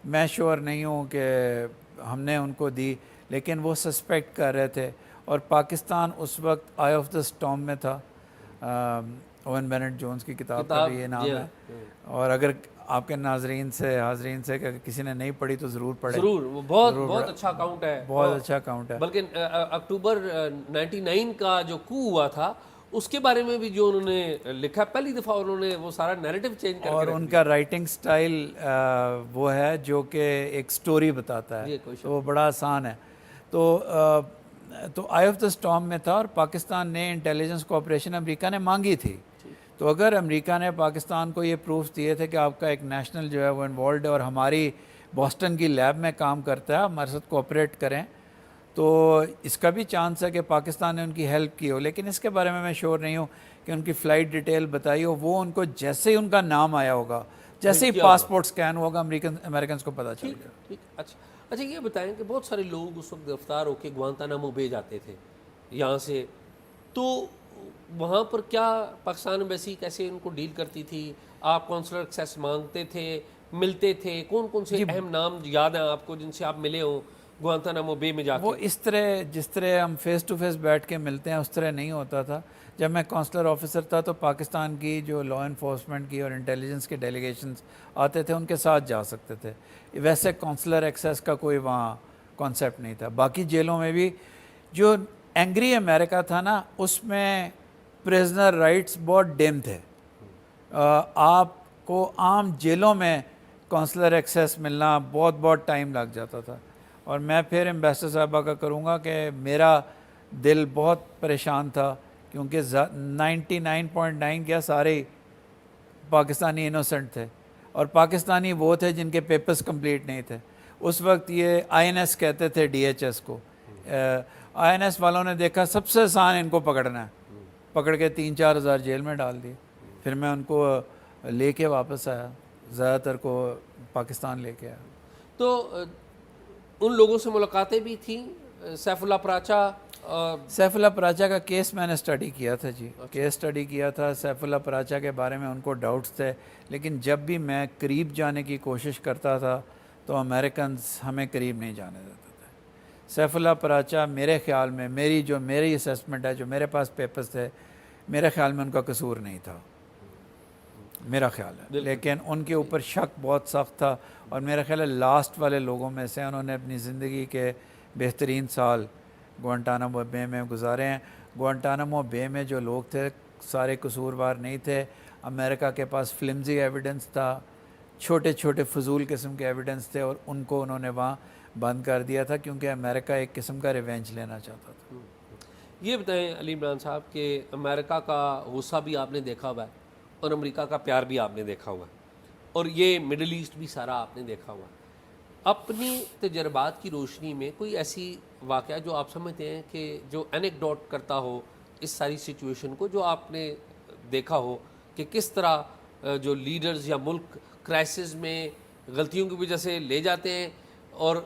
میں شیور نہیں ہوں کہ ہم نے ان کو دی، لیکن وہ سسپیکٹ کر رہے تھے. اور پاکستان اس وقت آئی آف دا اسٹارم میں تھا. اوون بینٹ جونز کی کتاب کا بھی یہ نام ہے. اور اگر آپ کے ناظرین سے، حاضرین سے، کہ کسی نے نہیں پڑھی تو ضرور پڑھیں. ضرور، وہ بہت اچھا اکاؤنٹ ہے. بہت اچھا اکاؤنٹ ہے. بلکہ اکتوبر 99 کا جو کو ہوا تھا اس کے بارے میں بھی جو انہوں نے لکھا، پہلی دفعہ انہوں نے وہ سارا نیریٹو چینج کر کے، اور ان کا رائٹنگ سٹائل وہ ہے جو کہ ایک سٹوری بتاتا ہے، تو وہ بڑا آسان ہے. تو آئی آف دا اسٹارم میں تھا، اور پاکستان نے انٹیلیجنس کوآپریشن امریکہ نے مانگی تھی. تو اگر امریکہ نے پاکستان کو یہ پروف دیے تھے کہ آپ کا ایک نیشنل جو ہے وہ انوالوڈ ہے اور ہماری بوسٹن کی لیب میں کام کرتا ہے، ہمارے ساتھ کوآپریٹ کریں، تو اس کا بھی چانس ہے کہ پاکستان نے ان کی ہیلپ کی ہو. لیکن اس کے بارے میں شیور نہیں ہوں کہ ان کی فلائٹ ڈیٹیل بتائی ہو. وہ ان کو جیسے ہی ان کا نام آیا ہوگا، جیسے ہی پاسپورٹ سکین ہوگا، امریکنس کو پتہ چل گیا. ٹھیک. اچھا یہ بتائیں کہ بہت سارے لوگ اس وقت گرفتار ہو کے گوانتانامو بھیج آتے تھے یہاں سے، تو وہاں پر کیا پاکستان ایمبیسی کیسے ان کو ڈیل کرتی تھی؟ آپ کونسلر ایکسیس مانگتے تھے، ملتے تھے؟ کون کون سے اہم نام یاد ہیں آپ کو جن سے آپ ملے ہوں گوانتانامو بے میں جا کے؟ وہ اس طرح جس طرح ہم فیس ٹو فیس بیٹھ کے ملتے ہیں اس طرح نہیں ہوتا تھا. جب میں کونسلر آفیسر تھا تو پاکستان کی جو لا انفورسمنٹ کی اور انٹیلیجنس کے ڈیلیگیشنز آتے تھے ان کے ساتھ جا سکتے تھے. ویسے کونسلر ایکسیس کا کوئی وہاں کانسیپٹ نہیں تھا. باقی جیلوں میں بھی جو اینگری امریکہ تھا نا اس میں پریزنر رائٹس بہت ڈیم تھے. آپ کو عام جیلوں میں کونسلر ایکسیس ملنا بہت بہت ٹائم لگ جاتا تھا. اور میں پھر ایمبیسڈر صاحبہ کا کروں گا کہ میرا دل بہت پریشان تھا کیونکہ 99.9 کیا سارے پاکستانی انوسنٹ تھے اور پاکستانی وہ تھے جن کے پیپرز کمپلیٹ نہیں تھے. اس وقت یہ INS کہتے تھے DHS کو. INS والوں نے دیکھا سب سے آسان ان کو پکڑنا ہے, پکڑ کے 3-4 ہزار جیل میں ڈال دیے. پھر میں ان کو لے کے واپس آیا, زیادہ تر کو پاکستان لے کے آیا. تو ان لوگوں سے ملاقاتیں بھی تھیں. سیف اللہ پراچا سیف اللہ پراچا کا کیس میں نے اسٹڈی کیا تھا جی, کیس اسٹڈی کیا تھا. سیف اللہ پراچا کے بارے میں ان کو ڈاؤٹس تھے, لیکن جب بھی میں قریب جانے کی کوشش کرتا تھا تو امریکنز ہمیں قریب نہیں جانے دیتے تھے. سیف اللہ پراچا میرے خیال میں, میری اسیسمنٹ ہے, جو میرے پاس پیپرز تھے, میرے خیال میں ان کا قصور نہیں تھا, میرا خیال ہے. لیکن ان کے اوپر شک بہت سخت تھا اور میرا خیال ہے لاسٹ والے لوگوں میں سے. انہوں نے اپنی زندگی کے بہترین سال گوانٹانامو بے میں گزارے ہیں. گوانٹانامو بے میں جو لوگ تھے سارے قصوروار نہیں تھے. امریکہ کے پاس فلمزی ایویڈنس تھا, چھوٹے چھوٹے فضول قسم کے ایویڈنس تھے, اور ان کو انہوں نے وہاں بند کر دیا تھا کیونکہ امریکہ ایک قسم کا ریونج لینا چاہتا تھا. یہ بتائیں علی عمران صاحب کہ امریکہ کا غصہ بھی آپ نے دیکھا ہوا ہے اور امریکہ کا پیار بھی آپ نے دیکھا ہوا ہے, اور یہ مڈل ایسٹ بھی سارا آپ نے دیکھا ہوا ہے. اپنی تجربات کی روشنی میں کوئی ایسی واقعہ جو آپ سمجھتے ہیں کہ جو انیکڈوٹ کرتا ہو اس ساری سچویشن کو, جو آپ نے دیکھا ہو کہ کس طرح جو لیڈرز یا ملک کرائسس میں غلطیوں کی وجہ سے لے جاتے ہیں اور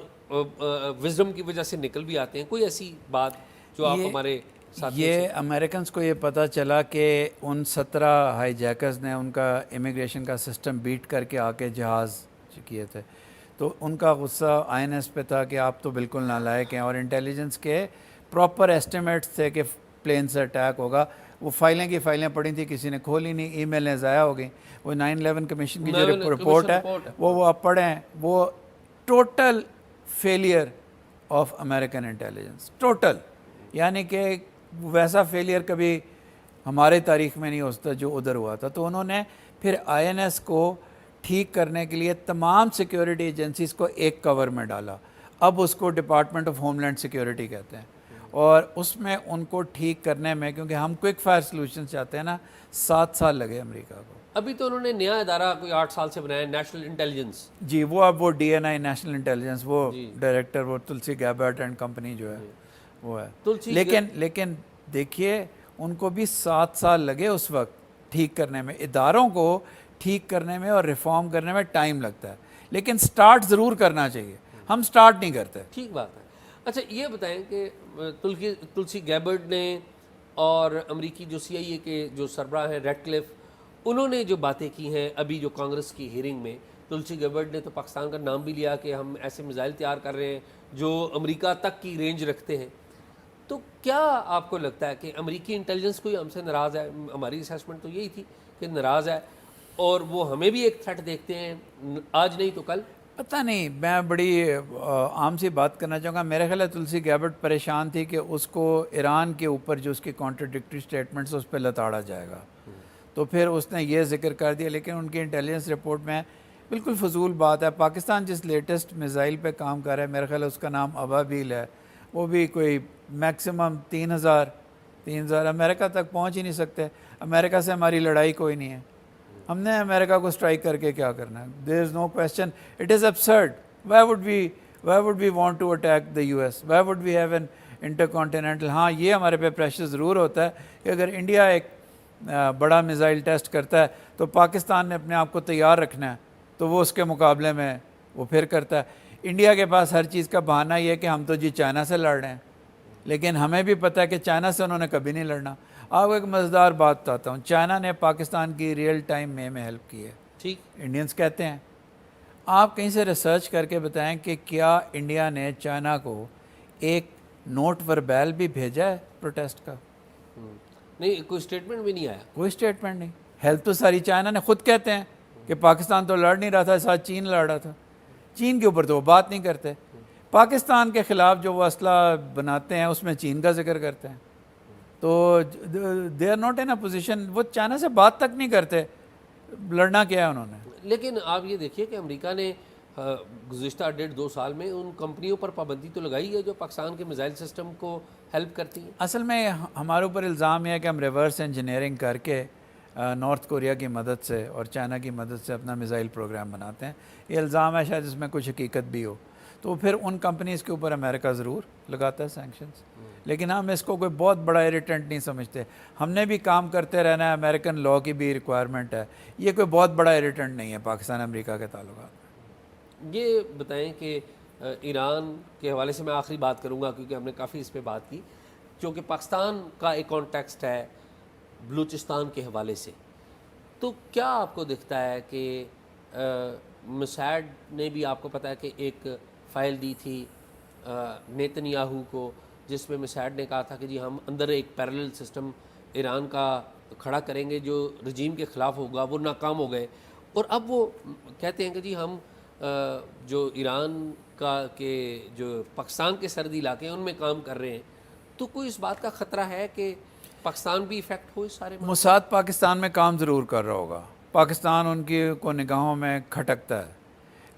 وزڈم کی وجہ سے نکل بھی آتے ہیں, کوئی ایسی بات جو آپ ہمارے ساتھ. یہ امریکنز کو یہ پتہ چلا کہ ان 17 ہائی جیکرز نے ان کا امیگریشن کا سسٹم بیٹ کر کے آ کے جہاز کیے تھے, تو ان کا غصہ INS پہ تھا کہ آپ تو بالکل نالائق ہیں. اور انٹیلیجنس کے پراپر ایسٹیمیٹس تھے کہ پلین سے اٹیک ہوگا. وہ فائلیں کی فائلیں پڑھی تھیں, کسی نے کھولی نہیں, ای میلیں ضائع ہو گئیں. وہ 9/11 کمیشن کی جو رپورٹ ہے وہ آپ پڑھیں, وہ total failure of American intelligence, total. یعنی کہ ویسا فیلئر کبھی ہمارے تاریخ میں نہیں ہو سکتا جو ادھر ہوا تھا. تو انہوں نے پھر INS کو ٹھیک کرنے کے لیے تمام سیکیورٹی ایجنسیز کو ایک کور میں ڈالا. اب اس کو department of homeland security کہتے ہیں. اور اس میں ان کو ٹھیک کرنے میں, کیونکہ ہم کوئک فائر سلوشن چاہتے ہیں نا, 7 سال لگے امریکہ کو. ابھی تو انہوں نے نیا ادارہ کوئی 8 سال سے بنایا, نیشنل انٹیلیجنس. جی وہ اب وہ DNI نیشنل انٹیلیجنس, وہ ڈائریکٹر وہ تلسی گیبرٹ اینڈ کمپنی جو ہے وہ ہے. لیکن دیکھیے ان کو بھی 7 سال لگے اس وقت ٹھیک کرنے میں. اداروں کو ٹھیک کرنے میں اور ریفارم کرنے میں ٹائم لگتا ہے, لیکن سٹارٹ ضرور کرنا چاہیے. ہم سٹارٹ نہیں کرتے. ٹھیک بات ہے. اچھا یہ بتائیں کہ تلسی گیبرٹ نے اور امریکی جو CIA کے جو سربراہ ہیں ریڈ کلف, انہوں نے جو باتیں کی ہیں ابھی جو کانگریس کی ہیرنگ میں, تلسی گیبرٹ نے تو پاکستان کا نام بھی لیا کہ ہم ایسے میزائل تیار کر رہے ہیں جو امریکہ تک کی رینج رکھتے ہیں. تو کیا آپ کو لگتا ہے کہ امریکی انٹیلیجنس کوئی ہم سے ناراض ہے؟ ہماری اسیسمنٹ تو یہی تھی کہ ناراض ہے, اور وہ ہمیں بھی ایک تھریٹ دیکھتے ہیں, آج نہیں تو کل. پتہ نہیں, میں بڑی عام سی بات کرنا چاہوں گا. میرے خیال ہے تلسی گیبرٹ پریشان تھی کہ اس کو ایران کے اوپر جو اس کی کانٹرڈکٹری سٹیٹمنٹس اس پہ لتاڑا جائے گا, تو پھر اس نے یہ ذکر کر دیا. لیکن ان کی انٹیلیجنس رپورٹ میں بالکل فضول بات ہے. پاکستان جس لیٹسٹ میزائل پہ کام کر رہا ہے, میرے خیال ہے اس کا نام ابابیل ہے, وہ بھی کوئی میکسیمم 3000 امریکہ تک پہنچ ہی نہیں سکتے. امریکہ سے ہماری لڑائی کوئی نہیں ہے, ہم نے امریکہ کو اسٹرائک کر کے کیا کرنا ہے؟ There is no question. It is absurd. Why would we want to attack the US? Why would we have an intercontinental? ہاں یہ ہمارے پہ پریشر ضرور ہوتا ہے کہ اگر انڈیا ایک بڑا میزائل ٹیسٹ کرتا ہے تو پاکستان نے اپنے آپ کو تیار رکھنا ہے, تو وہ اس کے مقابلے میں وہ پھر کرتا ہے. انڈیا کے پاس ہر چیز کا بہانہ یہ ہے کہ ہم تو جی چائنا سے لڑ رہے ہیں, لیکن ہمیں بھی پتہ ہے کہ چائنا سے انہوں نے کبھی نہیں لڑنا. آپ کو ایک مزیدار بات بتاتا ہوں, چائنا نے پاکستان کی ریئل ٹائم میں ہیلپ کی ہے. ٹھیک, انڈینز کہتے ہیں. آپ کہیں سے ریسرچ کر کے بتائیں کہ کیا انڈیا نے چائنا کو ایک نوٹ وربیل بھی بھیجا ہے پروٹیسٹ کا؟ نہیں, کوئی اسٹیٹمنٹ بھی نہیں آیا. کوئی اسٹیٹمنٹ نہیں. ہیلپ تو ساری چائنا نے. خود کہتے ہیں کہ پاکستان تو لڑ نہیں رہا تھا, ساتھ چین لڑ رہا تھا. چین کے اوپر تو وہ بات نہیں کرتے. پاکستان کے خلاف جو وہ اسلحہ بناتے ہیں اس میں چین کا ذکر کرتے ہیں، تو they are not in a position, وہ چائنا سے بات تک نہیں کرتے، لڑنا کیا ہے انہوں نے۔ لیکن آپ یہ دیکھیے کہ امریکہ نے گزشتہ 1.5-2 سال میں ان کمپنیوں پر پابندی تو لگائی ہے جو پاکستان کے میزائل سسٹم کو ہیلپ کرتی ہیں۔ اصل میں ہمارے اوپر الزام یہ ہے کہ ہم ریورس انجینئرنگ کر کے نارتھ کوریا کی مدد سے اور چائنا کی مدد سے اپنا میزائل پروگرام بناتے ہیں، یہ الزام ہے، شاید اس میں کچھ حقیقت بھی ہو، تو پھر ان کمپنیز کے اوپر امریکہ ضرور لگاتا ہے سینکشنز، لیکن ہم اس کو کوئی بہت بڑا ایریٹنٹ نہیں سمجھتے، ہم نے بھی کام کرتے رہنا ہے، امریکن لاء کی بھی ریکوائرمنٹ ہے، یہ کوئی بہت بڑا ایریٹنٹ نہیں ہے پاکستان امریکہ کے تعلقات میں۔ یہ بتائیں کہ ایران کے حوالے سے میں آخری بات کروں گا کیونکہ ہم نے کافی اس پہ بات کی، چونکہ پاکستان کا ایک کانٹیکسٹ ہے بلوچستان کے حوالے سے، تو کیا آپ کو دکھتا ہے کہ مسیڈ نے بھی، آپ کو پتہ ہے کہ ایک فائل دی تھی نیتن یاہو کو، جس میں مسیڈ نے کہا تھا کہ جی ہم اندر ایک پیرلل سسٹم ایران کا کھڑا کریں گے جو رجیم کے خلاف ہوگا، وہ ناکام ہو گئے، اور اب وہ کہتے ہیں کہ جی ہم جو ایران کا کہ جو پاکستان کے سرحدی علاقے ہیں ان میں کام کر رہے ہیں، تو کوئی اس بات کا خطرہ ہے کہ پاکستان بھی افیکٹ ہو اس سارے میں؟ موساد پاکستان میں کام ضرور کر رہا ہوگا، پاکستان ان کی کو نگاہوں میں کھٹکتا ہے،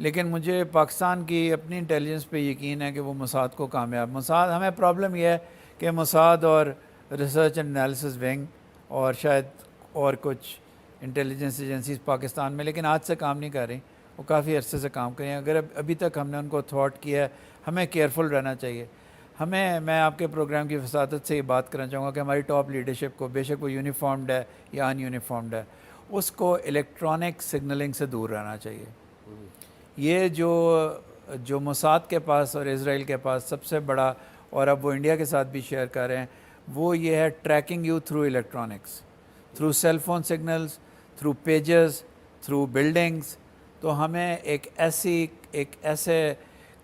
لیکن مجھے پاکستان کی اپنی انٹیلیجنس پہ یقین ہے کہ وہ موساد کو کامیاب، موساد ہمیں پرابلم یہ ہے کہ موساد اور ریسرچ اینڈ انالیسس ونگ اور شاید اور کچھ انٹیلیجنس ایجنسیز پاکستان میں، لیکن آج سے کام نہیں کر رہی، وہ کافی عرصے سے کام کر رہی ہیں، اگر ابھی تک ہم نے ان کو تھواٹ کیا ہے، ہمیں کیئرفل رہنا چاہیے۔ میں آپ کے پروگرام کی وساطت سے یہ بات کرنا چاہوں گا کہ ہماری ٹاپ لیڈرشپ کو، بے شک وہ یونیفارمڈ ہے یا ان یونیفارمڈ ہے، اس کو الیکٹرانک سگنلنگ سے دور رہنا چاہیے۔ یہ جو موساد کے پاس اور اسرائیل کے پاس سب سے بڑا، اور اب وہ انڈیا کے ساتھ بھی شیئر کر رہے ہیں، وہ یہ ہے tracking you through electronics, through cell phone signals, through pages, through buildings, تو ہمیں ایک ایسے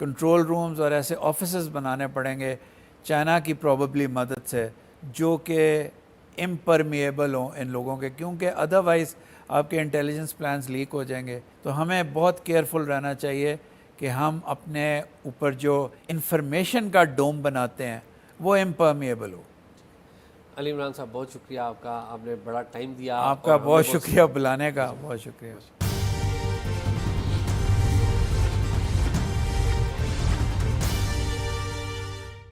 کنٹرول رومز اور ایسے آفیسز بنانے پڑیں گے چائنا کی پروبیبلی مدد سے، جو کہ امپرمیبل ہوں ان لوگوں کے، کیونکہ ادروائز آپ کے انٹیلیجنس پلانز لیک ہو جائیں گے، تو ہمیں بہت کیئرفل رہنا چاہیے کہ ہم اپنے اوپر جو انفارمیشن کا ڈوم بناتے ہیں وہ امپرمیبل ہو۔ علی عمران صاحب بہت شکریہ آپ کا، آپ نے بڑا ٹائم دیا، آپ کا اور ہم نے بہت شکریہ بلانے کا، بہت شکریہ۔